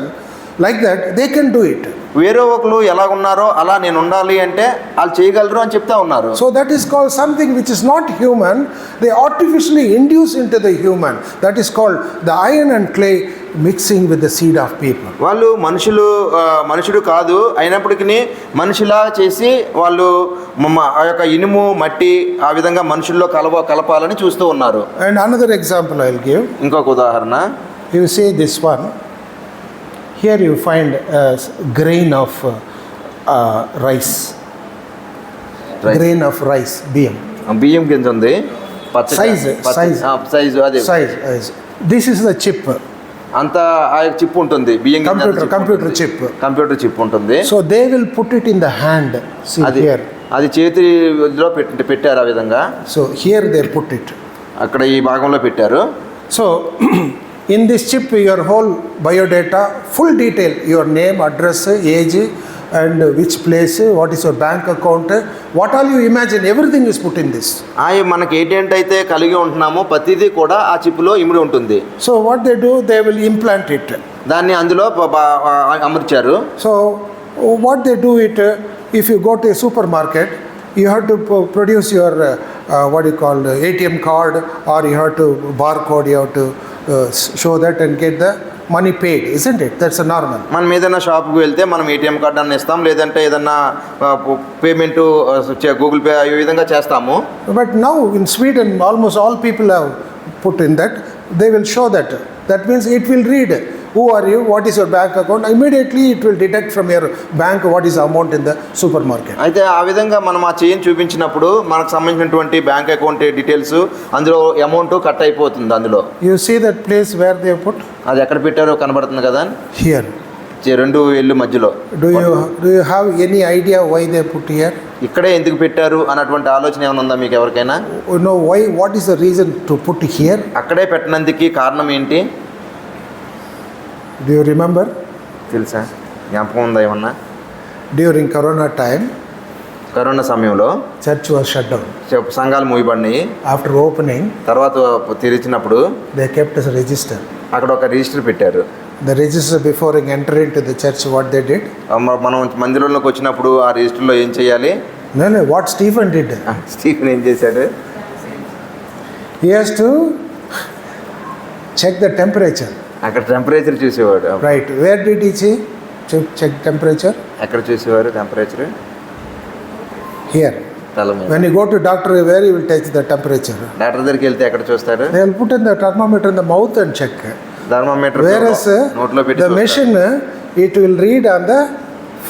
like that they can do it. వేరే ఒకరు ఎలా ఉన్నారో అలా నేను ఉండాలి అంటే వాళ్ళు చేయగలరు అని చెప్తా ఉన్నారు. So that is called something which is not human, they artificially induce into the human. That is called the iron and clay mixing with the seed of people. వాళ్ళు మనుషుడు కాదు అయినప్పటికీ మనిషిలా చేసి వాళ్ళు ఆ యొక్క ఇనుము మట్టి ఆ విధంగా మనుషుల్లో కలపాలని చూస్తూ ఉన్నారు. And another example I will give. ఇంకొక ఉదాహరణ, You see this one. Here you find a grain of rice. Grain of rice, బియ్యం గింజ ఉంది. సైజు అదే size. This is the chip. అంత ఆ చిప్ ఉంటుంది, బియ్యం Computer chip. కంప్యూటర్ చిప్ ఉంటుంది. So they will put it in the hand. See here. అది చేతిలో పెట్టారు ఆ విధంగా. So here they put it. అక్కడ ఈ భాగంలో పెట్టారు. So in this chip your whole biodata, full detail, your name, address, age, and which place, what is your bank account, what all you imagine, everything is put in this. మనకి ఏంటంటే కలిగి ఉంటున్నామో ప్రతిదీ కూడా ఆ చిప్లో ఇమిడి ఉంటుంది. So what they do, they will implant it. దాన్ని అందులో అమర్చారు. So what they do it, if you go to a supermarket, you have to produce your what you call ATM card, or you have to barcode, you have to show that and get the money paid, isn't it? That's a normal. మనం ఏదైనా షాప్కి వెళ్తే మనం ATM card అన్న ఇస్తాం, లేదంటే ఏదన్నా payment Google pay ఈ విధంగా చేస్తాము. But now in Sweden almost all people have put in that. They will show that. That means it will read who are you, what is your bank account. Immediately it will detect from your bank what is the amount in the supermarket. అయితే ఆ విధంగా మనం ఆ chain చూపించినప్పుడు మనకు సంబంధించినటువంటి bank account details అందులో amount cut అయిపోతుంది. అందులో You see that place where they put? అది ఎక్కడ పెట్టారో కనబడుతుంది కదా. Here. రెండు ఇల్లు మధ్యలో. Do you have any idea why they put here? ఇక్కడే ఎందుకు పెట్టారు అన్నటువంటి ఆలోచన ఏమైనా ఉందా మీకు ఎవరికైనా? No, why? What is the reason to put here? అక్కడే పెట్టినందుకు కారణం ఏంటి? Do you remember? తెలుసా, జ్ఞాపకం ఉందా ఏమన్నా? During Corona time, కరోనా సమయంలో church was shut down. సంఘాలు మూయబడినాయి. After opening, తర్వాత తెరిచినప్పుడు they kept as a register. అక్కడ ఒక రిజిస్టర్ పెట్టారు. The register before entering into the church, what they did? మనం మందిరంలోకి వచ్చినప్పుడు ఆ రిజిస్టర్లో ఏం చేయాలి? No, what Stephen did? Stephen ఏం చేశాడు? He has to check the temperature. అక్కడ టెంపరేచర్ చూసేవాడు. Right. Where did he check temperature? ఎక్కడ చూసేవారు టెంపరేచర్? Here. తల మీద. When you go to doctor, where you will take the temperature? Doctor దగ్గరికి వెళ్తే ఎక్కడ చూస్తారు? They will put in the thermometer in the mouth and check. Thermometer Whereas నోట్లో పెట్టి the machine, it will read on the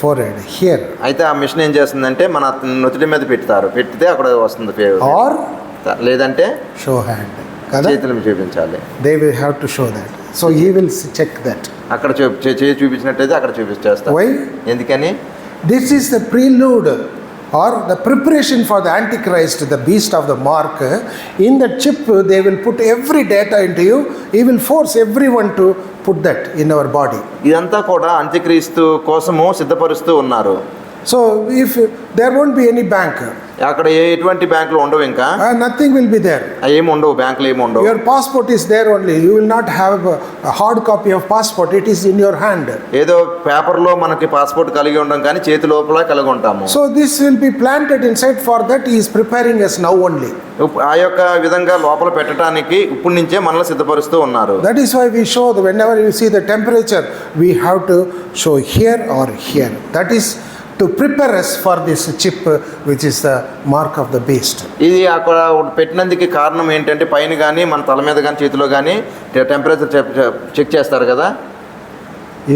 forehead here. అయితే ఆ machine ఏం చేస్తుందంటే మన నుదుటి మీద పెడితే అక్కడ వస్తుంది పేరు. Or లేదంటే show hand. చేతులు చూపించాలి. They will have to show that. So he will check that. అక్కడ చూపించినట్టయితే అక్కడ చూపిస్తారు. Why? ఎందుకని? This is the prelude or the preparation for the Antichrist, the beast of the mark. In the chip, they will put every data into you. He will force everyone to put that in our body. ఇదంతా కూడా అంత్యక్రీస్తు కోసము సిద్ధపరుస్తూ ఉన్నారు. So if there won't be any bank, అక్కడ ఎటువంటి బ్యాంకులు ఉండవు, ఇంకా nothing will be there. ఏమి ఉండవు, బ్యాంకులు ఏమి ఉండవు. Your passport is there only. You will not have a hard copy of passport. It is in your hand. ఏదో పేపర్లో మనకి పాస్పోర్ట్ కలిగి ఉండం కానీ చేతి లోపల కలిగి ఉంటాము. So this will be planted inside. For that he is preparing us now only. ఆ యొక్క విధంగా లోపల పెట్టడానికి ఇప్పటి నుంచే మనల్ని సిద్ధపరుస్తూ ఉన్నారు. That is why we show that whenever you see the temperature, we have to show here or here. That is to prepare us for this chip, which is the mark of the beast. ఇది అక్కడ పెట్టినందుకు కారణం ఏంటంటే పైన కానీ మన తల మీద కానీ చేతిలో కానీ టెంపరేచర్ చెక్ చేస్తారు కదా.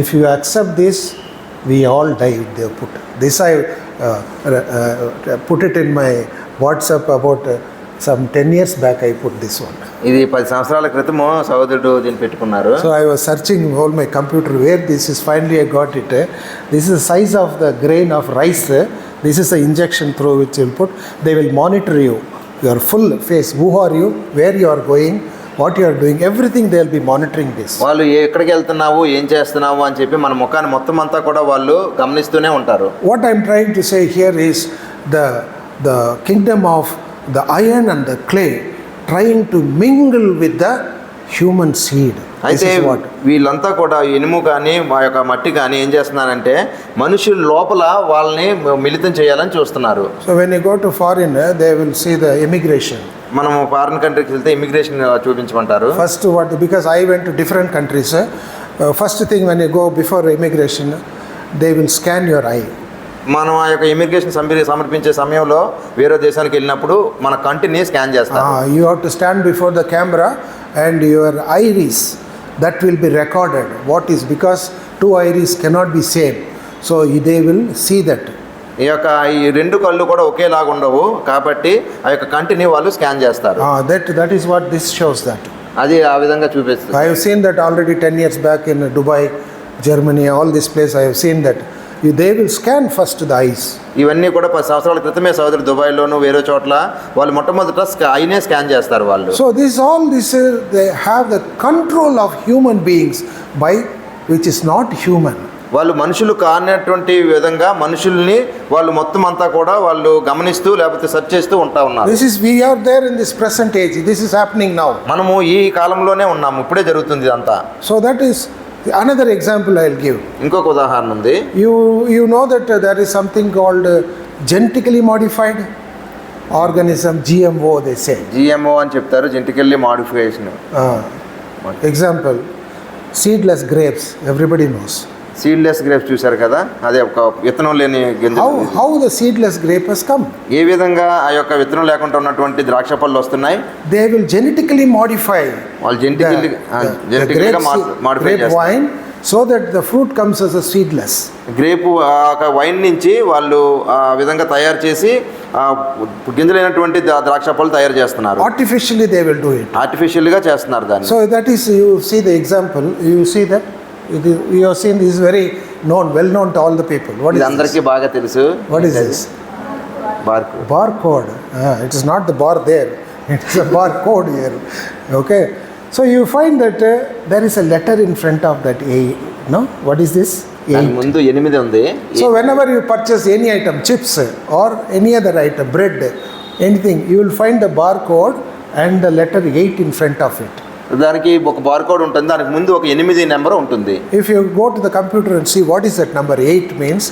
If you accept this, we all die. They put this. I put it in my WhatsApp about some 10 years back. I put this one. ఇది 10 సంవత్సరాల క్రితము సహోదరుడు దీన్ని పెట్టుకున్నారు. So I was searching all my computer where this is. Finally I got it. This is the size of the grain of rice. This is the injection through which you will put. They will monitor you, your full face. Who are you? Where you are going? What you are doing? Everything they will be monitoring this. వాళ్ళు ఎక్కడికి వెళ్తున్నావు, ఏం చేస్తున్నావు అని చెప్పి మన ముఖాన్ని మొత్తం అంతా కూడా వాళ్ళు గమనిస్తూనే ఉంటారు. What I am trying to say here is the kingdom of the iron and the clay trying to mingle with the human seed. అయితే వీళ్ళంతా కూడా ఇనుము కానీ మా యొక్క మట్టి కానీ ఏం చేస్తున్నారంటే మనుషుల లోపల వాళ్ళని మిళితం చేయాలని చూస్తున్నారు. So when you go to foreign, they will see the immigration. మనము ఫారిన్ కంట్రీకి వెళ్తే immigration చూపించమంటారు. First what, because I went to different countries, first thing when you go before immigration, they will scan your eye. మనం ఆ యొక్క immigration సమర్పించే సమయంలో వేరే దేశానికి వెళ్ళినప్పుడు మన కంటిని స్కాన్ చేస్తారు. You have to stand before the camera and your iris, that will be recorded. What is, because two iris cannot be same, so they will see that. ఈ యొక్క ఈ రెండు కళ్ళు కూడా ఒకేలాగా ఉండవు కాబట్టి ఆ యొక్క కంటిని వాళ్ళు స్కాన్ చేస్తారు. That is what this shows that. అది ఆ విధంగా చూపిస్తుంది. I have seen that already 10 years back in Dubai, Germany, all this place I have seen that. They will scan first the eyes. ఇవన్నీ కూడా 10 సంవత్సరాల క్రితమే సోదరు దుబాయ్లోను వేరే చోట్ల వాళ్ళు మొట్టమొదట ఐనే స్కాన్ చేస్తారు వాళ్ళు. So they have the control of human beings by which is not human. వాళ్ళు మనుషులు కానటువంటి విధంగా మనుషుల్ని వాళ్ళు మొత్తం అంతా కూడా వాళ్ళు గమనిస్తూ లేకపోతే సెర్చ్ చేస్తూ ఉన్నారు. We are there in this present age. This is happening now. మనము ఈ కాలంలోనే ఉన్నాము, ఇప్పుడే జరుగుతుంది ఇదంతా. So that is another example I will give. ఇంకొక ఉదాహరణ ఉంది. You know that there is something called genetically modified organism, GMO they say. GMO అని చెప్తారు, genetically modification. Example, seedless grapes, everybody knows. Seedless grapes చూశారు కదా, అదే ఒక విత్తనం లేని గింజలు. How the seedless grape has come? ఏ విధంగా ఆ యొక్క విత్తనం లేకుండా ఉన్నటువంటి ద్రాక్ష పళ్ళు వస్తున్నాయి? They will genetically modify. వాళ్ళు జెనెటికల్గా మాడిఫై చేస్తారు wine so that the fruit comes as a seedless. Grape wine నుంచి వాళ్ళు ఆ విధంగా తయారు చేసి గింజలైనటువంటి ద్రాక్ష పళ్ళు తయారు చేస్తున్నారు. Artificially they will do it. ఆర్టిఫిషియల్గా చేస్తున్నారు దాన్ని. So that is, you see the example, you see that you have seen, this is very known, well known to all the people. What is అందరికీ బాగా తెలుసు. What is this? Barcode. It is not the bar there, it is a barcode here. Okay, so you find that there is a letter in front of that A. No, what is this? ముందు 8 ఉంది. So whenever you purchase any item, chips or any other item, bread, anything, you will find the barcode and the letter 8 in front of it. దానికి ఒక barcode ఉంటుంది, దానికి ముందు ఒక 8 number ఉంటుంది. If you go to the computer and see what is that number 8 means,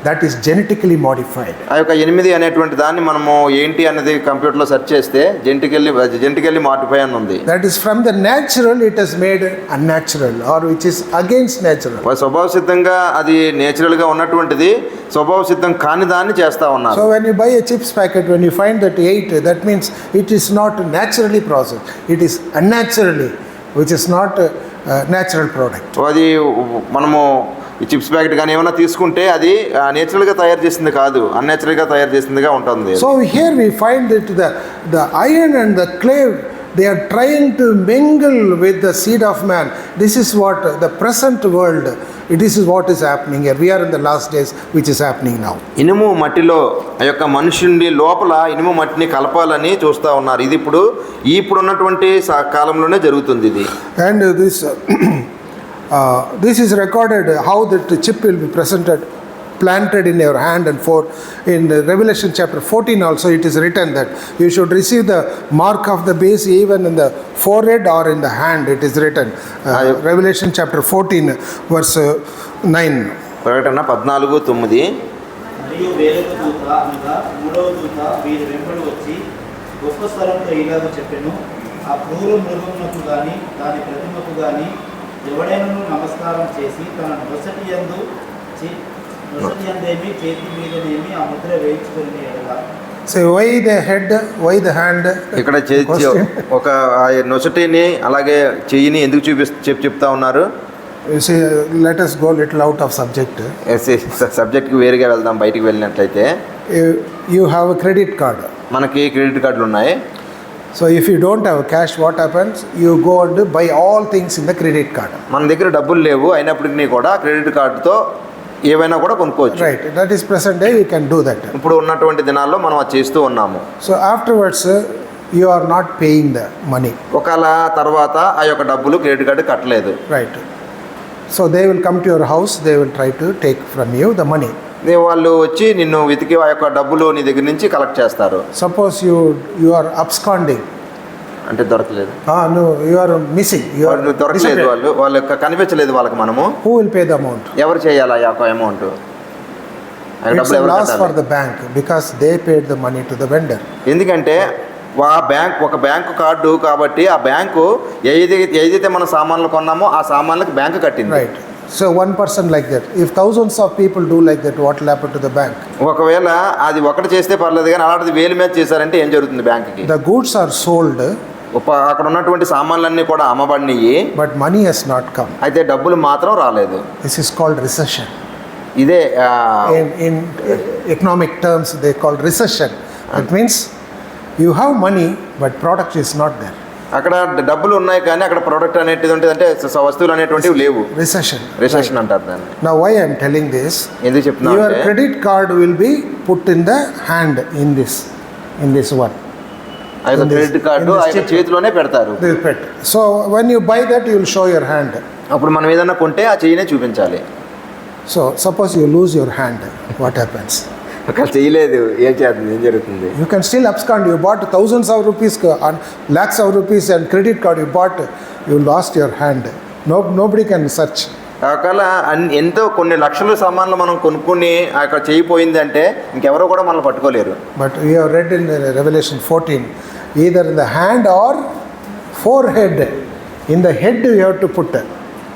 that is genetically modified. ఆ యొక్క 8 అనేటువంటి దాన్ని మనము ఏంటి అనేది కంప్యూటర్లో సెర్చ్ చేస్తే జెనెటికల్లీ మాడిఫై అని ఉంది. That is from the natural it is made unnatural, or which is against natural. స్వభావ సిద్ధంగా అది నేచురల్గా ఉన్నటువంటిది స్వభావ సిద్ధం కాని దాన్ని చేస్తా ఉన్నారు. So when you buy a chips packet, when you find that 8, that means it is not naturally processed, it is unnaturally, which is not a natural product. అది మనము ఈ చిప్స్ ప్యాకెట్ కానీ ఏమైనా తీసుకుంటే అది నేచురల్గా తయారు చేసింది కాదు, అన్నేచురల్గా తయారు చేసిందిగా ఉంటుంది. So here we find that the iron and the clay, they are trying to mingle with the seed of man. This is what the present world, this is what is happening here. We are in the last days, which is happening now. ఇనుము మట్టిలో ఆ యొక్క మనుషుని లోపల ఇనుము మట్టిని కలపాలని చూస్తూ ఉన్నారు. ఇది ఇప్పుడు ఉన్నటువంటి కాలంలోనే జరుగుతుంది ఇది. And this is recorded how that chip will be presented planted in your hand and for in Revelation chapter 14 also it is written that you should receive the mark of the beast even in the forehead or in the hand. It is written Revelation chapter 14 verse 9. ప్రకటన 14:9. మరియు వేరొక దూత అనగా మూడవ దూత వీరి వెంబడి వచ్చి గొప్ప స్వరంతో ఇలాగ చెప్పెను, ఆ క్రూర మృగమునకు గాని దాని ప్రతిమకు గాని ఎవడైనను నమస్కారం చేసి తన నొసటి యందేమి చేతి మీదనేమి ఆ ముద్ర వేయించుకుని ఎడలా. So why the head, why the hand? ఇక్కడ ఒక నొసటిని అలాగే చెయ్యిని ఎందుకు చెప్తా ఉన్నారు? You see, let us go little out of subject. సబ్జెక్ట్కి వేరుగా వెళ్దాం. బయటికి వెళ్ళినట్లయితే You have a credit card. మనకి క్రెడిట్ కార్డులు ఉన్నాయి. So if you don't have cash, what happens? You go and buy all things in the credit card. మన దగ్గర డబ్బులు లేవు అయినప్పటికీ కూడా క్రెడిట్ కార్డుతో ఏవైనా కూడా కొనుక్కోవచ్చు. Right. That is present day. You can do that. ఇప్పుడు ఉన్నటువంటి దినాల్లో మనం అది చేస్తూ ఉన్నాము. So afterwards, you are not paying the money. ఒకవేళ తర్వాత ఆ యొక్క డబ్బులు క్రెడిట్ కార్డు కట్టలేదు. Right. So they will come to your house. They will try to take from you the money. వాళ్ళు వచ్చి నిన్ను వెతికి ఆ యొక్క డబ్బులు నీ దగ్గర నుంచి కలెక్ట్ చేస్తారు. Suppose you are absconding. అంటే దొరకలేదు. No, you are missing. You are దొరకలేదు. వాళ్ళు కనిపించలేదు వాళ్ళకి. మనము who will pay the amount? ఎవరు చేయాలి ఆ యొక్క amount? It's a loss for the bank because they paid the money to the vendor. ఎందుకంటే ఒక బ్యాంకు కార్డు కాబట్టి ఆ బ్యాంకు ఏదైతే మన సామాన్లు కొన్నామో ఆ సామాన్లకు బ్యాంకు కట్టింది. Right. So one person like that. If thousands of people do like that, what will happen to the bank? ఒకవేళ అది ఒకటి చేస్తే పర్లేదు కానీ అలాంటిది వేలు మీద చేశారంటే ఏం జరుగుతుంది బ్యాంకుకి? The goods are sold. అక్కడ ఉన్నటువంటి సామాన్లన్నీ కూడా అమ్మబడినాయి. But money has not come. అయితే డబ్బులు మాత్రం రాలేదు. This is called recession. ఇదే In economic terms, they call recession. It means you have money, but product is not there. అక్కడ డబ్బులు ఉన్నాయి కానీ అక్కడ ప్రోడక్ట్ అనేది ఉంటుంది, అంటే వస్తువులు అనేటువంటివి లేవు. రిసెషన్ అంటారు దాన్ని. Now why I am telling this? ఎందుకు చెప్తున్నా? Your credit card will be put in the hand in this one. ఆ యొక్క క్రెడిట్ కార్డు ఆ యొక్క చేతిలోనే పెడతారు. So when you buy that, you will show your hand. అప్పుడు మనం ఏదైనా కొంటే ఆ చెయ్యినే చూపించాలి. So suppose you lose your hand, what happens? అక్కడ చేయలేదు, ఏం జరుగుతుంది? You can still abscond. You bought thousands of rupees and lakhs of rupees and credit card you bought, you lost your hand. Nobody can search. ఒకవేళ ఎంతో కొన్ని లక్షల సామాన్లు మనం కొనుక్కుని అక్కడ చేయిపోయింది అంటే ఇంకెవరో కూడా మనల్ని పట్టుకోలేరు. But we have read in Revelation 14, either in the hand or forehead. In the head you have to put.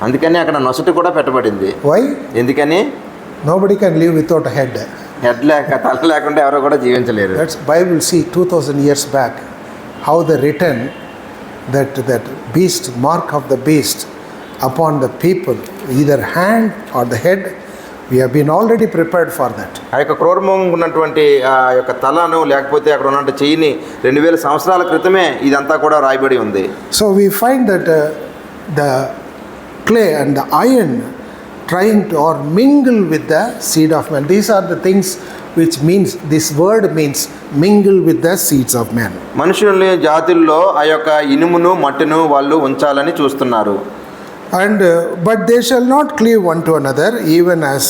అందుకని అక్కడ నొసటి కూడా పెట్టబడింది. Why? ఎందుకని? Nobody can live without a head. Head తల లేకుండా ఎవరో కూడా జీవించలేరు. That's Bible. See 2000 years back how they written that beast, mark of the beast upon the people, either hand or the head. We have been already prepared for that. ఆ యొక్క క్రూరమృగం ఉన్నటువంటి ఆ యొక్క తలను లేకపోతే అక్కడ ఉన్నటువంటి చెయ్యిని 2000 సంవత్సరాల క్రితమే ఇదంతా కూడా రాయబడి ఉంది. So we find that the clay and the iron trying to or mingle with the seed of man. These are the things which means, this word means mingle with the seeds of man. మనుషుల జాతుల్లో ఆ యొక్క ఇనుమును మట్టిను వాళ్ళు ఉంచాలని చూస్తున్నారు. And but they shall not cleave one to another, even as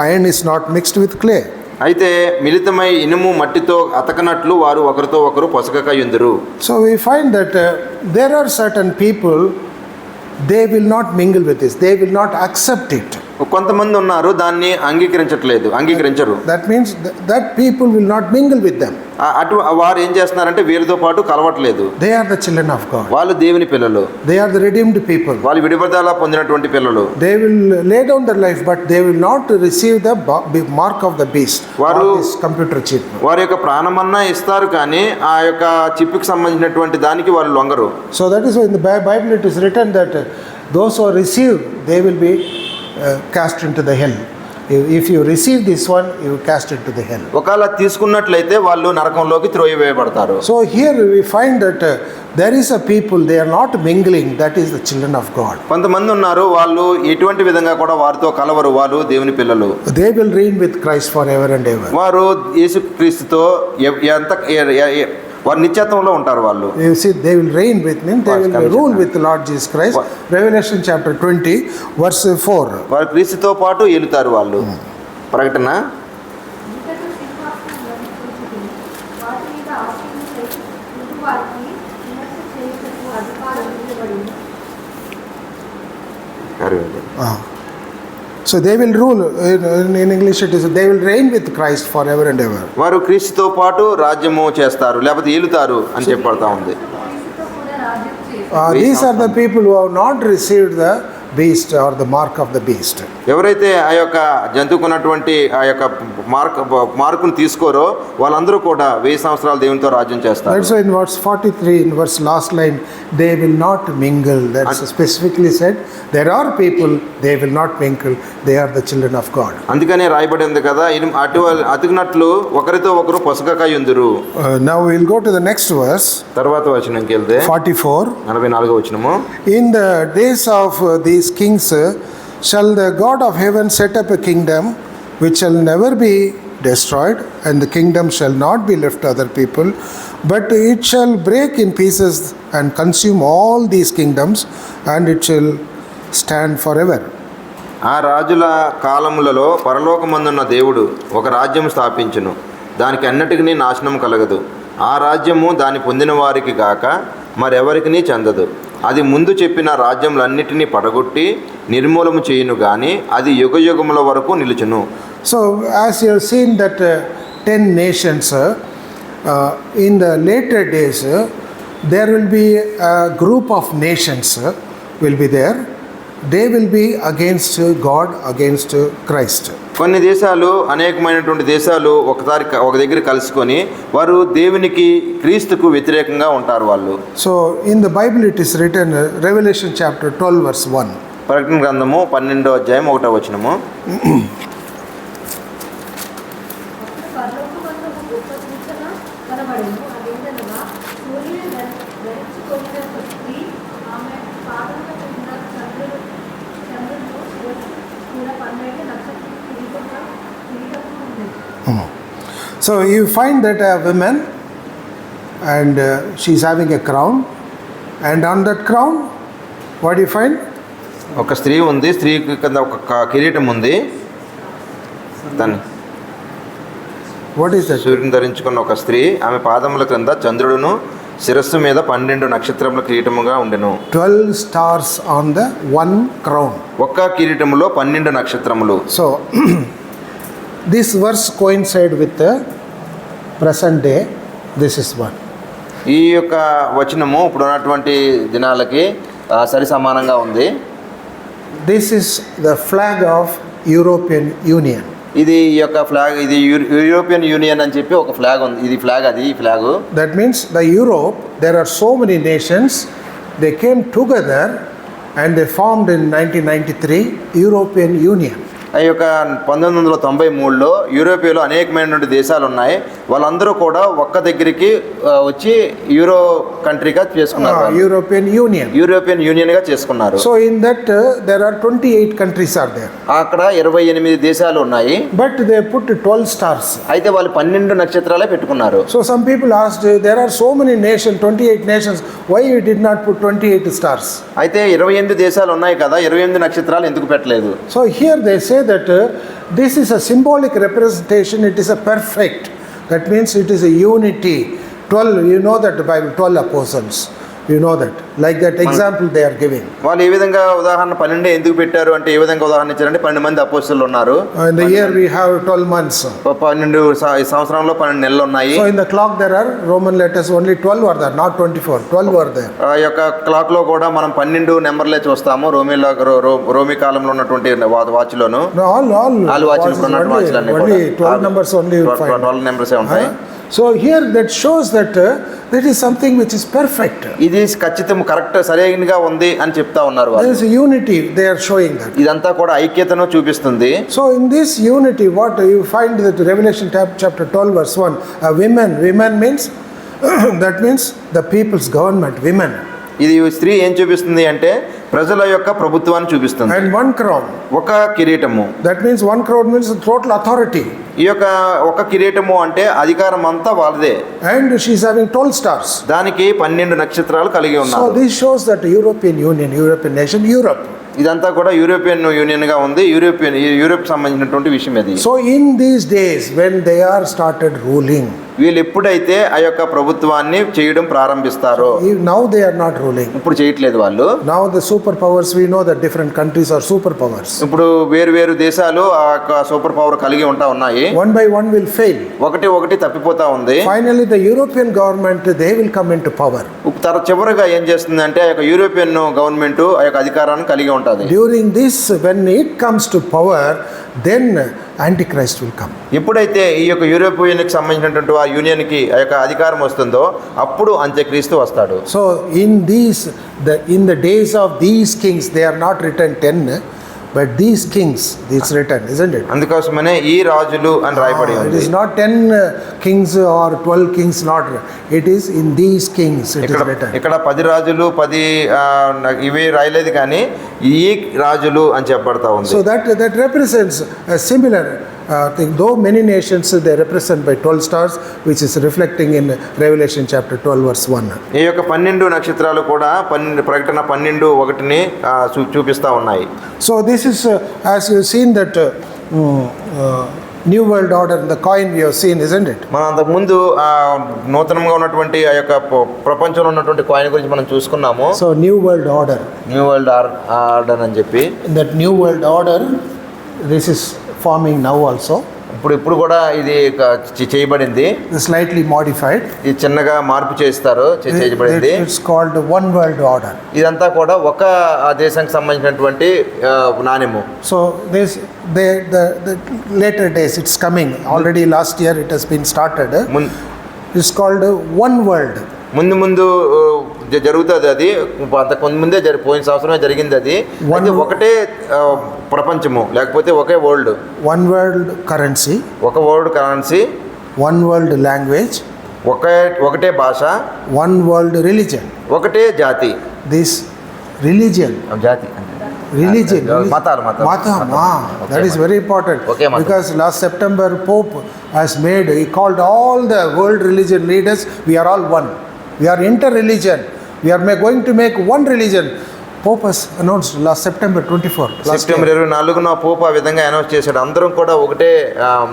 iron is not mixed with clay. అయితే మిళితమై ఇనుము మట్టితో అతకనట్లు వారు ఒకరితో ఒకరు పొసగక యుందురు. So we find that there are certain people, they will not mingle with this. They will not accept it. కొంతమంది ఉన్నారు దాన్ని అంగీకరించరు. That means that people will not mingle with them. అటు వారు ఏం చేస్తున్నారంటే వీరితో పాటు కలవట్లేదు. They are the children of God. వాళ్ళు దేవుని పిల్లలు. They are the redeemed people. వాళ్ళు విడుదల పొందినటువంటి పిల్లలు. They will lay down their life, but they will not receive the mark of the beast. వారు this computer chip. వారి యొక్క ప్రాణమన్నా ఇస్తారు కానీ ఆ యొక్క చిప్కి సంబంధించినటువంటి దానికి వాళ్ళు లొంగరు. So that is why in the Bible it is written that those who receive, they will be cast into the hell. If you receive this one, you cast into the hell. ఒకవేళ తీసుకున్నట్లయితే వాళ్ళు నరకంలోకి త్రోయవేయబడతారు. So here we find that there is a people, they are not mingling, that is the children of God. కొంతమంది ఉన్నారు వాళ్ళు ఎటువంటి విధంగా కూడా వారితో కలవరు, వారు దేవుని పిల్లలు. They will reign with Christ forever and ever. వారు యేసుక్రీస్తుతో వారు నిత్యత్వంలో ఉంటారు. వాళ్ళు you see, they will reign with me, they will rule with the Lord Jesus Christ. Revelation chapter 20 verse 4. వారు క్రీస్తుతో పాటు ఏలుతారు వాళ్ళు. ప్రకటన ఇంతకు సింహాసనం కూర్చుని వాటి మీద ఆసీనులై వారికి విమర్శ చేయుటకు అధికారం ఇవ్వబడింది. So they will rule, in English it is, they will reign with Christ forever and ever. వారు క్రీస్తుతో పాటు రాజ్యము చేస్తారు, లేకపోతే ఏలుతారు అని చెప్పబడతా ఉంది. క్రీస్తుతో కూడా రాజ్యం చేసి These are the people who have not received the beast or the mark of the beast. ఎవరైతే ఆ యొక్క జంతువుకున్నటువంటి ఆ యొక్క మార్కును తీసుకోరో వాళ్ళందరూ కూడా 1000 సంవత్సరాలు దేవునితో రాజ్యం చేస్తారు. That's why in verse 43, in verse last line, they will not mingle. That's specifically said. There are people, they will not mingle. They are the children of God. అందుకనే రాయబడి ఉంది కదా, అతికినట్లు ఒకరితో ఒకరు పొసగక యుందురు. Now we'll go to the next verse. తర్వాత వచనంకి వెళ్తే 44. 44వ వచనము. In the days of these kings shall the God of heaven set up a kingdom which shall never be destroyed, and the kingdom shall not be left to other people, but it shall break in pieces and consume all these kingdoms, and it shall stand forever. ఆ రాజుల కాలములలో పరలోకమందున్న దేవుడు ఒక రాజ్యం స్థాపించును, దానికి అన్నిటికీ నాశనం కలగదు. ఆ రాజ్యము దాని పొందిన వారికి గాక మరెవరికి చెందదు. అది ముందు చెప్పిన రాజ్యములన్నిటినీ పడగొట్టి నిర్మూలము చేయును గాని అది యుగయుగముల వరకు నిలుచును. So as you have seen that 10 nations in the later days there will be a group of nations will be there. They will be against God, against Christ. కొన్ని దేశాలు, అనేకమైనటువంటి దేశాలు ఒక దగ్గర కలుసుకొని వారు దేవునికి క్రీస్తుకు వ్యతిరేకంగా ఉంటారు వాళ్ళు. So in the Bible it is written, Revelation chapter 12 verse 1. ప్రకటన గ్రంథము 12వ అధ్యాయం 1వ వచనము. పరలోకమందు గొప్ప సూచన కనబడెను. అదేంటనగా సూర్యుని ధరించుకొనిన ఒక స్త్రీ, ఆమె పాదముల క్రింద చంద్రుడు శిరస్సు కూడా 12 నక్షత్రం కిరీటము ఉంది. So you find that a woman and she is having a crown, and on that crown what do you find? ఒక స్త్రీ ఉంది, స్త్రీ కింద ఒక కిరీటం ఉంది. దాన్ని What is that? సూర్యుని ధరించుకున్న ఒక స్త్రీ, ఆమె పాదముల క్రింద చంద్రుడును శిరస్సు మీద 12 నక్షత్రముల కిరీటముగా ఉండెను. 12 stars on the one crown. ఒక్క కిరీటములో 12 నక్షత్రములు. So this verse coincide with the present day. This is one. ఈ యొక్క వచనము ఇప్పుడు ఉన్నటువంటి దినాలకి సరి సమానంగా ఉంది. This is the flag of European Union. ఇది ఈ యొక్క ఫ్లాగ్, ఇది యూరోపియన్ యూనియన్ అని చెప్పి ఒక ఫ్లాగ్ ఉంది. ఇది ఫ్లాగ్, అది ఈ flag. That means the Europe, there are so many nations, they came together and they formed in 1993 European Union. ఈ యొక్క 1993లో యూరోపియాలో అనేకమైనటువంటి దేశాలు ఉన్నాయి. వాళ్ళందరూ కూడా ఒక్క దగ్గరికి వచ్చి యూరో కంట్రీగా చేసుకున్నారు. European Union. యూరోపియన్ యూనియన్గా చేసుకున్నారు. So in that there are 28 countries are there. అక్కడ 28 దేశాలు ఉన్నాయి. But they put 12 stars. అయితే వాళ్ళు 12 నక్షత్రాలే పెట్టుకున్నారు. So some people asked, there are so many nations, 28 nations, why you did not put 28 stars? అయితే 28 దేశాలు ఉన్నాయి కదా, 28 నక్షత్రాలు ఎందుకు పెట్టలేదు? So here they say that this is a symbolic representation, it is a perfect. That means it is a unity. 12, you know that the Bible, 12 apostles. You know that. Like that example they are giving. వాళ్ళు ఏ విధంగా ఉదాహరణ 12 ఎందుకు పెట్టారు అంటే ఏ విధంగా ఉదాహరణ ఇచ్చారంటే 12 మంది అపోస్తలులు ఉన్నారు. In the year we have 12 months. 12 సంవత్సరంలో 12 నెలలు ఉన్నాయి. So in the clock there are Roman letters, only 12 are there, not 24. 12 are there. ఆ యొక్క క్లాక్ లో కూడా మనం 12 నెంబర్లే చూస్తాము. రోమి కాలంలో ఉన్నటువంటి వాచ్లోను No, all వాచ్లు ఉన్నటువంటి వాచ్లన్నీ కూడా only 12 numbers only you find. 12 నెంబర్సే ఉంటాయి. So here that shows that that is something which is perfect. ఇది ఖచ్చితం, కరెక్ట్, సరైనగా ఉంది అని చెప్తా ఉన్నారు There వాళ్ళు. is unity, they are showing that. ఇదంతా కూడా ఐక్యతను చూపిస్తుంది. So in this unity, what you find that Revelation chapter 12 verse 1, women means that means the people's government, women. ఇది స్త్రీ ఏం చూపిస్తుంది అంటే ప్రజల యొక్క ప్రభుత్వాన్ని చూపిస్తుంది. And one crown. ఒక కిరీటము. That means one crown means total authority. ఈ యొక్క ఒక కిరీటము అంటే అధికారం అంతా వాళ్ళదే. And she is having 12 stars. దానికి 12 నక్షత్రాలు కలిగి So ఉన్నారు. this shows that European Union, European nation, Europe. ఇదంతా కూడా యూరోపియన్ యూనియన్ గా ఉంది. యూరోప్ సంబంధించినటువంటి విషయం ఇది. So in these days when they are started ruling, వీళ్ళు ఎప్పుడైతే ఆ యొక్క ప్రభుత్వాన్ని చేయడం ప్రారంభిస్తారో, now they are not ruling. ఇప్పుడు చేయట్లేదు వాళ్ళు. Now the superpowers, we know that different countries are superpowers. ఇప్పుడు వేరు వేరు ఆ యొక్క సూపర్ పవర్ కలిగి ఉన్నాయి. One by one will fail. ఒకటి తప్పిపోతా ఉంది. Finally the European government, they will come into power. చివరిగా ఏం చేస్తుందంటే ఆ యొక్క యూరోపియన్ గవర్నమెంట్ ఆ యొక్క అధికారాన్ని కలిగి ఉంటుంది. During this, when it comes to power, then Antichrist will come. ఎప్పుడైతే ఈ యొక్క యూరోపియన్కి సంబంధించినటువంటి ఆ యూనియన్కి ఆ యొక్క అధికారం వస్తుందో అప్పుడు అంత్యక్రీస్తు వస్తాడు. So in the days of these kings, they are not written 10, but these kings, it's written, isn't it? అందుకోసమనే ఈ రాజులు అని రాయబడి It ఉంది. is not 10 kings or 12 kings, not. It is in these kings it is written. ఇక్కడ 10 రాజులు 10 ఇవి రాయలేదు కానీ ఈ రాజులు అని చెప్పబడతా ఉంది. So that represents a similar thing. Though many nations, they represent by 12 stars, which is reflecting in Revelation chapter 12 verse 1. ఈ యొక్క 12 నక్షత్రాలు కూడా ప్రకటన 12:1ని చూపిస్తా ఉన్నాయి. So this is as you've seen that New World Order, the coin we have seen, isn't it? మనం అంతకుముందు నూతనంగా ఉన్నటువంటి ఆ యొక్క ప్రపంచంలో ఉన్నటువంటి కాయిన్ గురించి మనం చూసుకున్నాము. So New World Order. New world order అని చెప్పి In that New World Order, this is forming now also. ఇప్పుడు కూడా ఇది చేయబడింది. Slightly modified. ఇది చిన్నగా మార్పు చేయబడింది. It's called One World Order. ఇదంతా కూడా ఒక దేశానికి సంబంధించినటువంటి నాణ్యము. So the later days, it's coming. Already last year it has been started. It's called One World. ముందు జరుగుతుంది అది. అంతకుముందే పోయిన సంవత్సరమే జరిగింది అది. అంటే ఒకటే ప్రపంచము లేకపోతే ఒకే వరల్డ్. One world currency. ఒక world currency. One world language. ఒకటే భాష. One world religion. ఒకటే జాతి. This religion. జాతి Religion. మతాలు. That is very important. Okay, matam. Because last September Pope has he called all the world religion leaders, we are all one. We are inter-religion. We are going to make one religion. Pope has announced last September 24. September 24న pope ఆ విధంగా announce చేశాడు. అందరం కూడా ఒకటే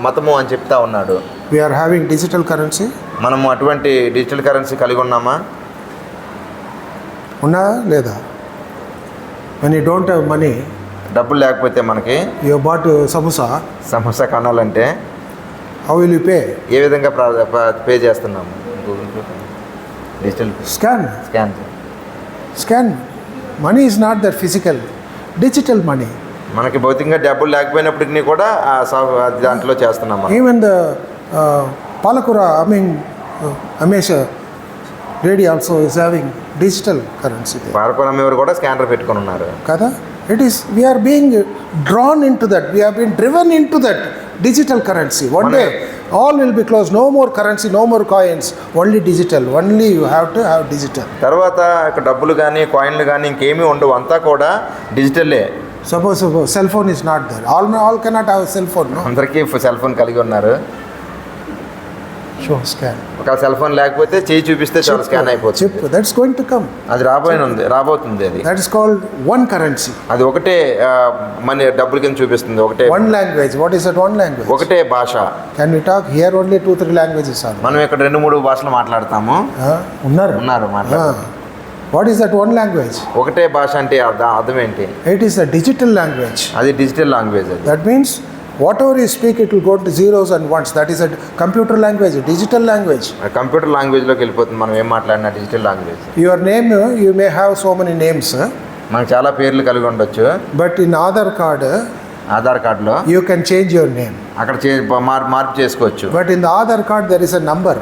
మతము అని చెప్తా ఉన్నాడు. We are having digital currency. మనము అటువంటి డిజిటల్ కరెన్సీ కలిగి ఉన్నామా? ఉన్నా లేదా? When you don't have money, డబ్బులు లేకపోతే మనకి you have bought సమోసా కొనాలంటే how will you pay? ఏ విధంగా పే చేస్తున్నాము? Digital Scan. Money is not that physical. Digital money. మనకి భౌతికంగా డబ్బులు లేకపోయినప్పటికీ కూడా దాంట్లో చేస్తున్నాం. Even the Palakura, Amesha Reddy also is having digital currency there. పారపురమేవారు కూడా స్కానర్ పెట్టుకొని ఉన్నారు కదా. We are being drawn into that. We have been driven into that digital currency. One day all will be closed. No more currency, no more coins. Only digital. Only you have to have digital. తర్వాత డబ్బులు కానీ కాయిన్లు కానీ ఇంకేమీ ఉండవు. అంతా కూడా డిజిటలే. Suppose cell phone is not there. All cannot have a cell phone, no? అందరికీ సెల్ ఫోన్ కలిగి ఉన్నారు. Show scan. ఒక సెల్ ఫోన్ లేకపోతే చేయి చూపిస్తే చాలా స్కాన్ అయిపోతుంది. Chip. That's going to come. అది రాబోతుంది అది. That is called one currency. అది ఒకటే మన డబ్బుల కింద చూపిస్తుంది. ఒకటే One language. What is that one language? ఒకటే భాష. Can we talk here? Only 2-3 languages are. మనం ఇక్కడ 2-3 భాషలు మాట్లాడతాము. ఉన్నారు మాట్లాడతారు. What is that one language? ఒకటే భాష అంటే అర్థం ఏంటి? It is a digital language. అది డిజిటల్ లాంగ్వేజ్. అది That means whatever you speak, it will go to zeros and ones. That is a computer language, a digital language. Computer లాంగ్వేజ్లోకి వెళ్ళిపోతుంది మనం ఏం మాట్లాడినా digital language. Your name, you may have so many names, మనకు చాలా పేర్లు కలిగి ఉండొచ్చు. but in Aadhaar card, Aadhaar కార్డులో you can change your name. అక్కడ మార్పు చేసుకోవచ్చు. But in the Aadhaar card, there is a number.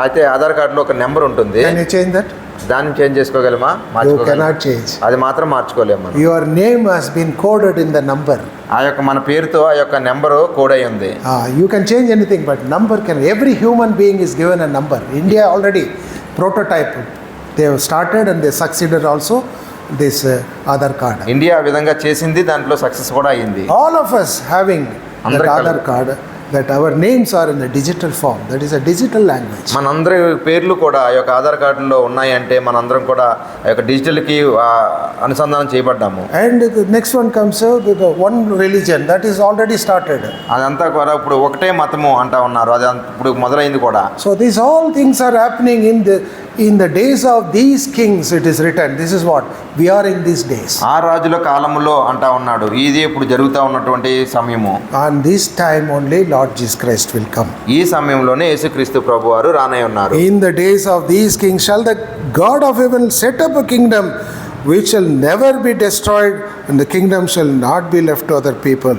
అయితే ఆధార్ కార్డులో ఒక నెంబర్ ఉంటుంది. Can you change that? దాన్ని చేంజ్ చేసుకోగలమా? You cannot change. అది మాత్రం మార్చుకోలేము మనం. Your name has been coded in the number. ఆ యొక్క మన పేరుతో ఆ యొక్క నెంబరు కోడ్ అయి ఉంది. You can change anything, but number can. Every human being is given a number. India already prototype they have started and they succeeded also this Aadhaar card. India ఆ విధంగా చేసింది, దాంట్లో సక్సెస్ కూడా అయింది. All of us having that అందరి Aadhaar card, that our names are in the digital form, that is a digital language. మనందరి పేర్లు కూడా ఆ యొక్క ఆధార్ కార్డులో ఉన్నాయంటే మనందరం కూడా ఆ యొక్క డిజిటల్కి అనుసంధానం చేయబడ్డాము. And the next one comes the one religion that is already started. అదంతా కూడా ఇప్పుడు ఒకటే మతము అంటా ఉన్నారు, అది ఇప్పుడు మొదలైంది కూడా. So these all things are happening in the days of these kings. It is written, this is what we are in these days. ఆ రాజుల కాలములో అంటా ఉన్నాడు, ఇది ఇప్పుడు జరుగుతూ ఉన్నటువంటి సమయము. And this time only Lord Jesus Christ will come. ఈ సమయంలోనే యేసుక్రీస్తు ప్రభువారు రానై ఉన్నారు. In the days of these kings shall the God of heaven set up a kingdom which shall never be destroyed, and the kingdom shall not be left to other people.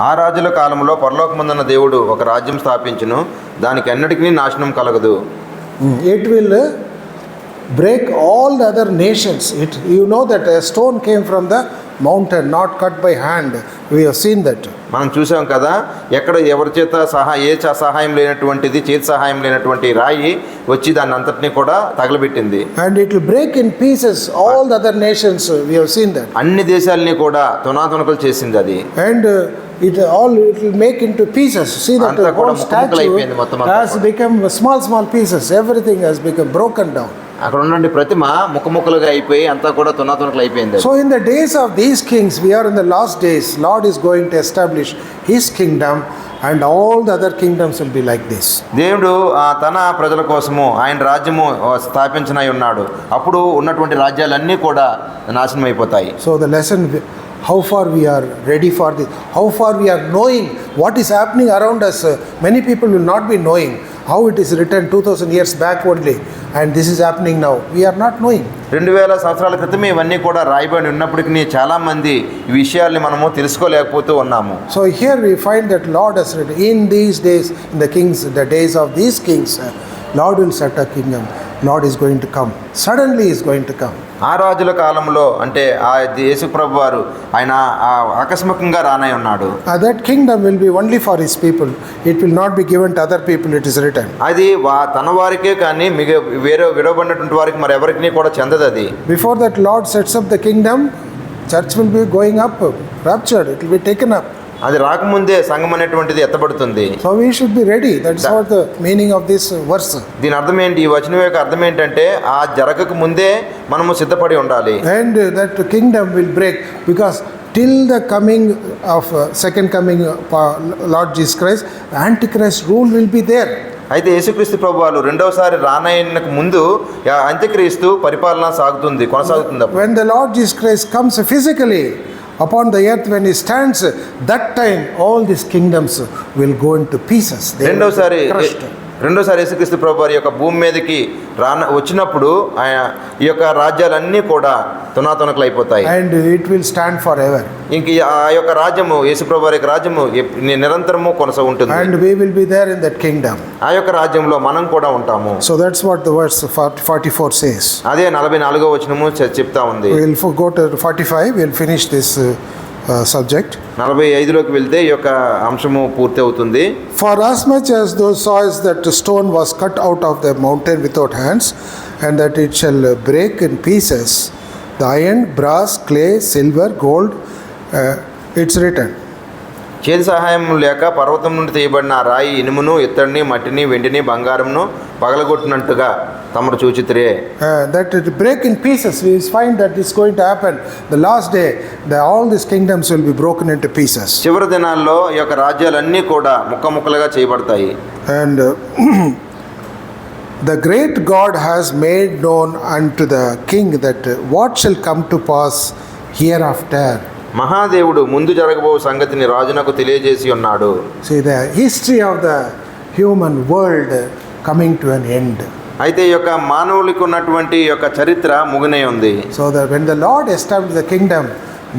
ఆ రాజుల కాలంలో పరలోకమందున్న దేవుడు ఒక రాజ్యం స్థాపించును, దానికి ఎన్నటికీ నాశనం కలగదు. It will break all the other nations. You know that a stone came from the mountain, not cut by hand. We have seen that. మనం చూసాం కదా, ఎక్కడ ఎవరి చేత సహాయం లేనటువంటిది, చేతి సహాయం లేనటువంటి రాయి వచ్చి దాన్ని అంతటినీ కూడా తగలబెట్టింది. And it will break in pieces all the other nations. We have seen that. అన్ని దేశాలని కూడా తునాతునకలు చేసింది అది. And it will make into pieces. See that అంతా the కూడా whole ముక్కలు అయిపోయింది మొత్తం statue అంతా has కూడా. become small pieces. Everything has become broken down. అక్కడ ఉన్నటువంటి ప్రతిమ ముక్కలుగా అయిపోయి అంతా కూడా తునాతునకలు అయిపోయింది. So in the days of these kings, we are in the last days. Lord is going to establish His kingdom, and all the other kingdoms will be like this. దేవుడు తన ప్రజల కోసము ఆయన రాజ్యము స్థాపించనై ఉన్నాడు. అప్పుడు ఉన్నటువంటి రాజ్యాలన్నీ కూడా నాశనం అయిపోతాయి. So the lesson, how far we are ready for this, how far we are knowing what is happening around us. Many people will not be knowing how it is written 2000 years back only, and this is happening now. We are not knowing. 2000 సంవత్సరాల క్రితమే ఇవన్నీ కూడా రాయబడి ఉన్నప్పటికీ చాలా మంది ఈ విషయాల్ని మనము తెలుసుకోలేకపోతూ ఉన్నాము. So here we find that Lord has written, in these days, in the days of these kings, Lord will set a kingdom. Lord is going to come. Suddenly he is going to come. ఆ రాజుల కాలంలో అంటే ఆ యేసు ప్రభు వారు ఆయన ఆకస్మికంగా రానై ఉన్నాడు. That kingdom will be only for his people. It will not be given to other people, it is written. అది తన వారికే కానీ వేరే విడవబడినటువంటి వారికి మరి ఎవరికి కూడా చెందదు అది. Before that Lord sets up the kingdom, church will be going up, raptured, it will be taken up. అది రాకముందే సంఘం అనేటువంటిది ఎత్తబడుతుంది. So we should be ready. That's what the meaning of this verse. దీని అర్థం ఏంటి, ఈ వచనం యొక్క అర్థం ఏంటంటే ఆ జరగక ముందే మనము సిద్ధపడి ఉండాలి. And that kingdom will break, because till the coming of second coming Lord Jesus Christ, Antichrist rule will be there. అయితే యేసుక్రీస్తు ప్రభు వాళ్ళు రెండవసారి రానయ్యకు ముందు అంత్యక్రీస్తు పరిపాలన కొనసాగుతుంది. When the Lord Jesus Christ comes physically upon the earth, when he stands, that time all these kingdoms will go into pieces. They will be crushed. రెండోసారి యేసుక్రీస్తు ప్రభు వారి యొక్క భూమి మీదకి వచ్చినప్పుడు ఈ యొక్క రాజ్యాలన్నీ కూడా తునాతునకలు అయిపోతాయి. And it will stand forever. ఇంక ఆ యొక్క రాజ్యము యేసు ప్రభు వారి యొక్క రాజ్యము నిరంతరము ఉంటుంది. And we will be there in that kingdom. ఆ యొక్క రాజ్యంలో మనం కూడా ఉంటాము. So that's what the verse 44 says. అదే 44వ వచనము చెప్తా ఉంది. We'll go to 45. We'll finish this subject. 45లోకి వెళ్తే ఈ యొక్క అంశము పూర్తి అవుతుంది. For as much as thou sawest that the stone was cut out of the mountain without hands, and that it shall break in pieces the iron, brass, clay, silver, gold, it's written. చేతి సహాయం లేక పర్వతం నుండి తీయబడిన రాయి ఇనుమును, ఇత్తడిని, మట్టిని, వెండిని, బంగారంను పగలగొట్టినట్టుగా తమరు చూచితిరే. That it break in pieces. We find that it's going to happen. The last day, all these kingdoms will be broken into pieces. చివరి దినాల్లో ఈ యొక్క రాజ్యాలన్నీ కూడా ముక్కలుగా చేయబడతాయి. And the great God has made known unto the king that what shall come to pass hereafter. మహాదేవుడు ముందు జరగబో సంగతిని రాజునకు తెలియజేసి ఉన్నాడు. See, the history of the human world coming to an end. అయితే ఈ యొక్క మానవులకు ఉన్నటువంటి యొక్క చరిత్ర ముగినే ఉంది. So that when the Lord established the kingdom,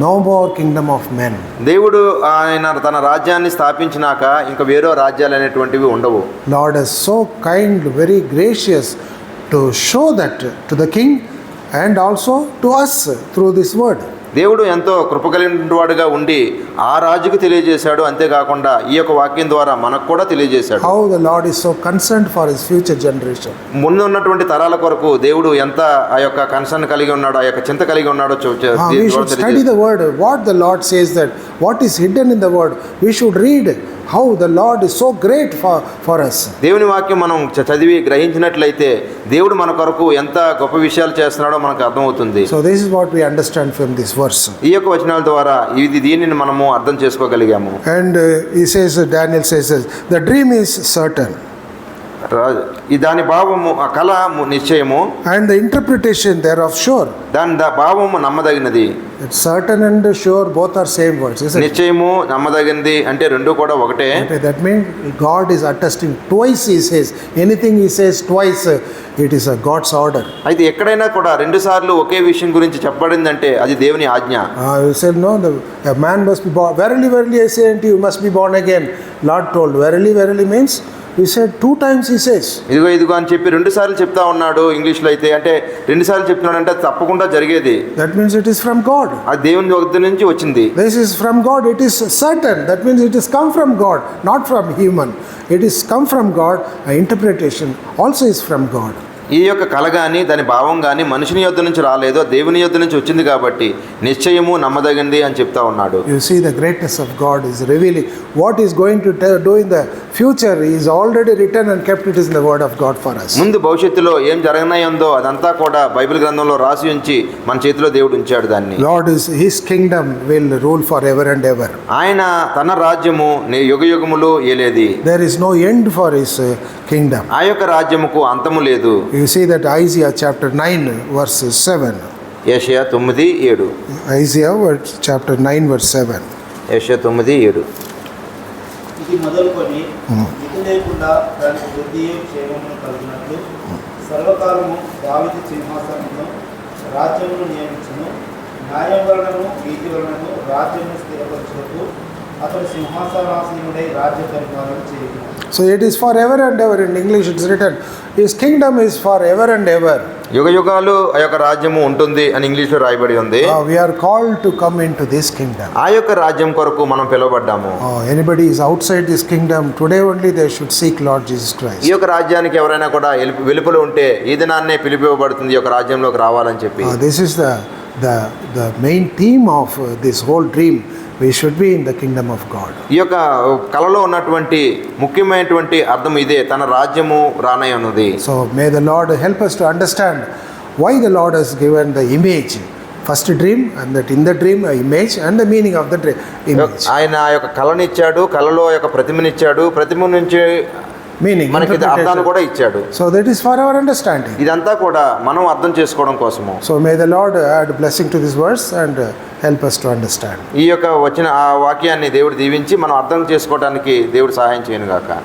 no more kingdom of men. దేవుడు ఆయన తన రాజ్యాన్ని స్థాపించినాక ఇంకా వేరే రాజ్యాలు అనేటువంటివి ఉండవు. Lord is so kind, very gracious to show that to the king and also to us through this word. దేవుడు ఎంతో కృప కలిగిన వాడుగా ఉండి ఆ రాజుకు తెలియజేశాడు. అంతేకాకుండా ఈ యొక్క వాక్యం ద్వారా మనకు కూడా తెలియజేశాడు. How the Lord is so concerned for his future generation. ముందు ఉన్నటువంటి తరాల కొరకు దేవుడు ఎంత ఆ యొక్క కన్సర్న్ కలిగి ఉన్నాడో, ఆ యొక్క చింత కలిగి ఉన్నాడో We should study the word. What the Lord says, that what is hidden in the word, we should read how the Lord is so great for us. దేవుని వాక్యం మనం చదివి గ్రహించినట్లయితే దేవుడు మన కొరకు ఎంత గొప్ప విషయాలు చేస్తున్నాడో మనకు అర్థమవుతుంది. So this is what we understand from this verse. ఈ యొక్క వచనాల ద్వారా దీనిని మనము అర్థం చేసుకోగలిగాము. And he says, Daniel says, the dream is certain. దాని భావము, ఆ కళ నిశ్చయము, and the interpretation thereof sure. దాని భావము నమ్మదగినది. It's certain and sure, both are same words, isn't it? నిశ్చయము, నమ్మదగినది అంటే రెండు కూడా ఒకటే. Okay, that means God is attesting twice. He says anything he says twice, it is a God's order. అయితే ఎక్కడైనా కూడా రెండు సార్లు ఒకే విషయం గురించి చెప్పబడిందంటే అది దేవుని ఆజ్ఞ. You said no, a man must be born. Verily, verily, I say unto you, you must be born again. Lord told, verily, verily means he said 2 times he says. ఇదిగో అని చెప్పి రెండు సార్లు చెప్తా ఉన్నాడు. ఇంగ్లీష్లో అయితే అంటే రెండు సార్లు చెప్తున్నాడు అంటే తప్పకుండా జరిగేది. That means it is from God. అది దేవుని వద్ద నుంచి వచ్చింది. This is from God. It is certain. That means it is come from God, not from human. It is come from God. Interpretation also is from God. ఈ యొక్క కళ కానీ దాని భావం కానీ మనుషుని యొద్ద నుంచి రాలేదు, దేవుని యొద్ద నుంచి వచ్చింది కాబట్టి నిశ్చయము, నమ్మదగింది అని చెప్తా ఉన్నాడు. You see the greatness of God is revealing what is going to do in the future is already written and kept it is in the word of God for us. ముందు భవిష్యత్తులో ఏం జరగనయ్యిందో అదంతా కూడా బైబిల్ గ్రంథంలో రాసి ఉంచి మన చేతిలో దేవుడు ఉంచాడు దాన్ని. Lord is his kingdom will rule forever and ever. ఆయన తన రాజ్యము యుగయుగములు ఏలేది. There is no end for his kingdom. ఆ యొక్క రాజ్యముకు అంతము లేదు. You see that Isaiah chapter 9 verse 7. యెషయా 9:7. Isaiah chapter 9 verse 7. యెషయా 9:7. ఇది మొదలుకొని ఇది లేకుండా దానికి బుద్ధియు క్షేమమును కలిగినట్లు సర్వకాలము దావీదు సింహాసనమును రాజ్యమును నియమించును. న్యాయం వలనను నీతి వలనను రాజ్యమును స్థిరపరచుటకు అతడు సింహాసనాసీనుడై రాజ్య పరిపాలన చేయును. So it is forever and ever. In English it's written, his kingdom is forever and ever. యుగయుగాలు ఆ యొక్క రాజ్యము ఉంటుంది అని ఇంగ్లీష్లో రాయబడి ఉంది. We are called to come into this kingdom. ఆ యొక్క రాజ్యం కొరకు మనం పిలువబడ్డాము. Anybody is outside this kingdom, today only they should seek Lord Jesus Christ. ఈ యొక్క రాజ్యానికి ఎవరైనా కూడా వెలుపల ఉంటే ఈ దినాన్నే పిలిపివ్వబడుతుంది ఈ యొక్క రాజ్యంలోకి రావాలని చెప్పి. This is the main theme of this whole dream. We should be in the kingdom of God. ఈ యొక్క కళలో ఉన్నటువంటి ముఖ్యమైనటువంటి అర్థం ఇదే, తన రాజ్యము రానయ్యున్నది. So may the Lord help us to understand why the Lord has given the image. First dream, and that in the dream a image and the meaning of the image. ఆయన ఆ యొక్క కళనిచ్చాడు, కళలో యొక్క ప్రతిమనిచ్చాడు, ప్రతిమ నుంచి meaning మనకి అర్థాన్ని కూడా ఇచ్చాడు. So that is for our understanding. ఇదంతా కూడా మనం అర్థం చేసుకోవడం కోసము. So may the Lord add blessing to this verse and help us to understand. ఈ యొక్క వచ్చిన ఆ వాక్యాన్ని దేవుడు దీవించి మనం అర్థం చేసుకోవడానికి దేవుడు సహాయం చేయను గాక.